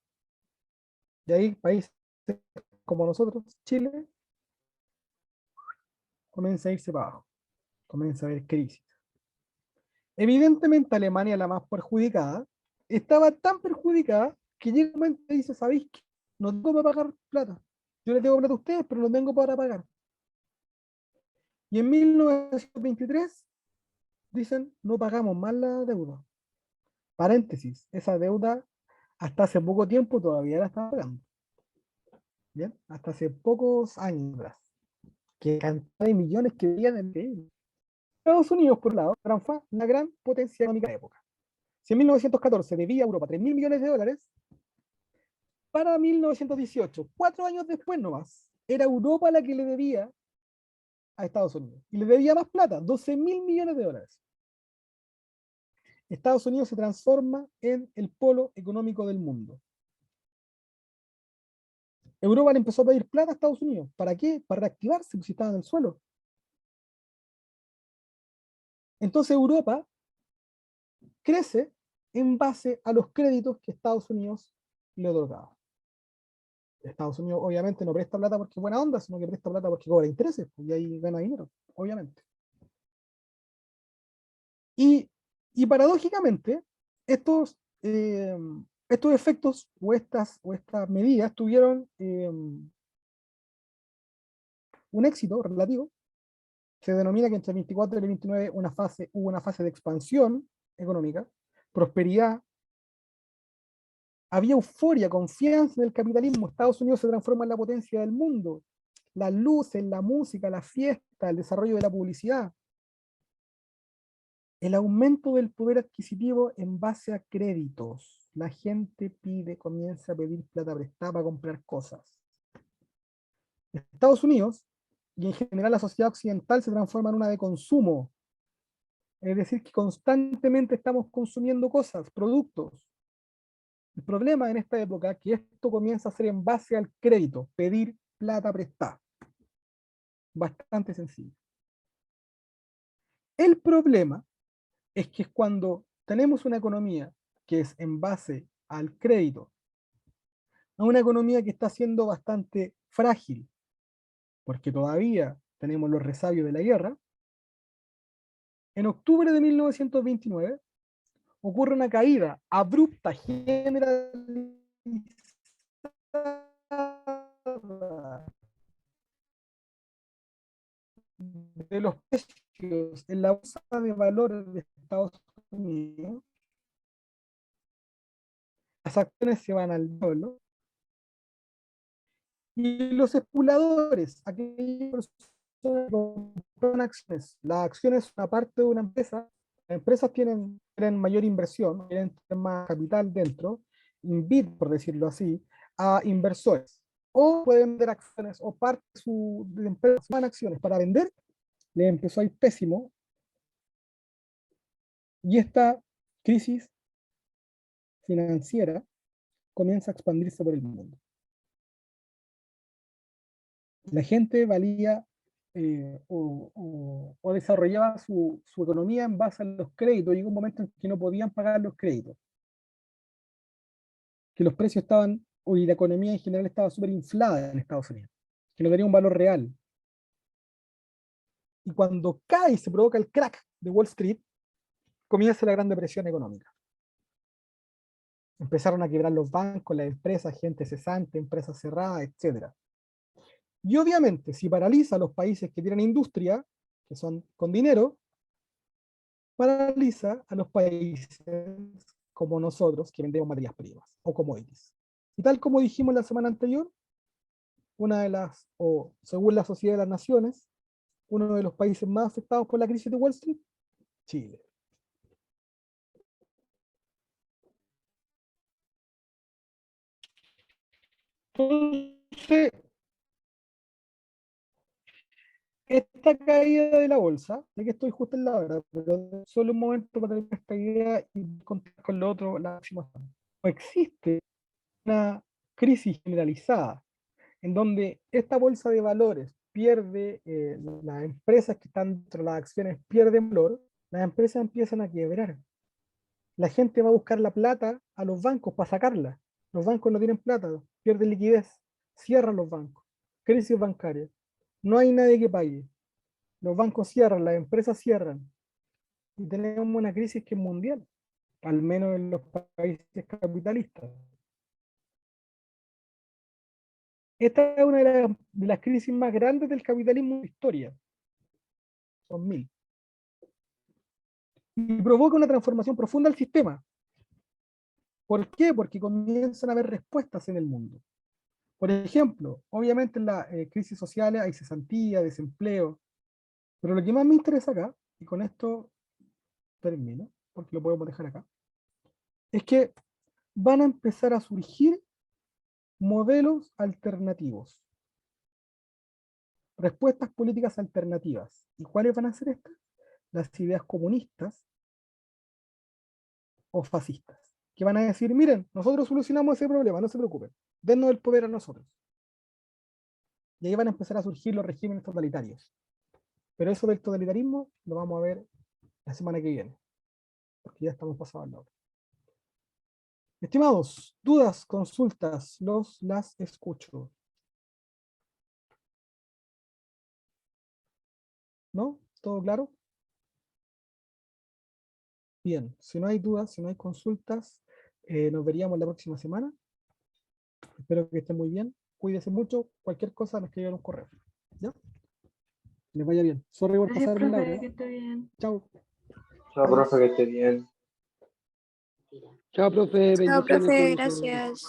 Y ahí países como nosotros, Chile, comienza a irse para abajo, comienza a haber crisis. Evidentemente Alemania, la más perjudicada, estaba tan perjudicada que llega un momento y dice, ¿sabéis qué? No tengo para pagar plata. Yo le tengo plata a ustedes, pero no tengo para pagar. Y en 1923 dicen, no pagamos más la deuda. Paréntesis, esa deuda hasta hace poco tiempo todavía la estaba pagando. ¿Bien? Hasta hace pocos años atrás. Qué cantidad de millones que veían en el Estados Unidos, por un lado, fue una gran potencia económica de la época. Si en 1914 debía a Europa 3.000 millones de dólares, para 1918, 4 años después nomás, era Europa la que le debía a Estados Unidos. Y le debía más plata, 12.000 millones de dólares. Estados Unidos se transforma en el polo económico del mundo. Europa le empezó a pedir plata a Estados Unidos. ¿Para qué? Para reactivarse, pues si estaba en el suelo. Entonces Europa crece en base a los créditos que Estados Unidos le otorgaba. Estados Unidos obviamente no presta plata porque es buena onda, sino que presta plata porque cobra intereses, pues, y ahí gana dinero, obviamente. Y paradójicamente, estos efectos o estas medidas tuvieron un éxito relativo. Se denomina que entre el 24 y el 29 hubo una fase de expansión económica, prosperidad, había euforia, confianza en el capitalismo. Estados Unidos se transforma en la potencia del mundo. Las luces, la música, la fiesta, el desarrollo de la publicidad. El aumento del poder adquisitivo en base a créditos. La gente comienza a pedir plata prestada para comprar cosas. Estados Unidos, y en general la sociedad occidental, se transforma en una de consumo. Es decir, que constantemente estamos consumiendo cosas, productos. El problema en esta época es que esto comienza a ser en base al crédito, pedir plata prestada. Bastante sencillo. El problema es que cuando tenemos una economía que es en base al crédito, a una economía que está siendo bastante frágil, porque todavía tenemos los resabios de la guerra, en octubre de 1929 ocurre una caída abrupta, generalizada de los precios en la bolsa de valores de Estados Unidos. Las acciones se van al doble y los especuladores, aquellos que compran acciones, las acciones son una parte de una empresa, las empresas tienen mayor inversión, tienen más capital dentro, invitan, por decirlo así, a inversores, o pueden vender acciones o parte de empresas van acciones para vender, les empezó a ir pésimo, y esta crisis financiera comienza a expandirse por el mundo. La gente valía o desarrollaba su economía en base a los créditos. Llegó un momento en que no podían pagar los créditos, que los precios estaban, y la economía en general estaba súper inflada en Estados Unidos, que no tenía un valor real. Y cuando cae y se provoca el crack de Wall Street, comienza la Gran Depresión económica. Empezaron a quebrar los bancos, las empresas, gente cesante, empresas cerradas, etc. Y obviamente, si paraliza a los países que tienen industria, que son con dinero, paraliza a los países como nosotros, que vendemos materias primas o commodities. Y tal como dijimos la semana anterior, una de las, o según la Sociedad de las Naciones, uno de los países más afectados por la crisis de Wall Street, Chile. Entonces, esta caída de la bolsa, sé que estoy justo en la hora, pero solo un momento para tener esta idea y contar con lo otro la próxima semana. Existe una crisis generalizada en donde esta bolsa de valores pierde, las empresas que están dentro de las acciones pierden valor, las empresas empiezan a quebrar. La gente va a buscar la plata a los bancos para sacarla. Los bancos no tienen plata, pierden liquidez, cierran los bancos, crisis bancaria. No hay nadie que pague. Los bancos cierran, las empresas cierran. Y tenemos una crisis que es mundial, al menos en los países capitalistas. Esta es una de las crisis más grandes del capitalismo en la historia. 2000. Y provoca una transformación profunda del sistema. ¿Por qué? Porque comienzan a haber respuestas en el mundo. Por ejemplo, obviamente en las crisis sociales hay cesantía, desempleo, pero lo que más me interesa acá, y con esto termino, porque lo podemos dejar acá, es que van a empezar a surgir modelos alternativos, respuestas políticas alternativas. ¿Y cuáles van a ser estas? Las ideas comunistas o fascistas, que van a decir, miren, nosotros solucionamos ese problema, no se preocupen, dennos el poder a nosotros. Y ahí van a empezar a surgir los regímenes totalitarios. Pero eso del totalitarismo lo vamos a ver la semana que viene, porque ya estamos pasados la hora. Estimados, dudas, consultas, las escucho. ¿No? ¿Todo claro? Bien, si no hay dudas, si no hay consultas, nos veríamos la próxima semana. Espero que estén muy bien. Cuídense mucho. Cualquier cosa, me escriban un correo. ¿Ya? Les vaya bien. Sorry por Gracias, pasarme la hora. profe, que esté bien. Chao. Chao, Adiós. profe, que esté bien. Chao, profe, Chao, bendiciones, profe, cuídense. gracias.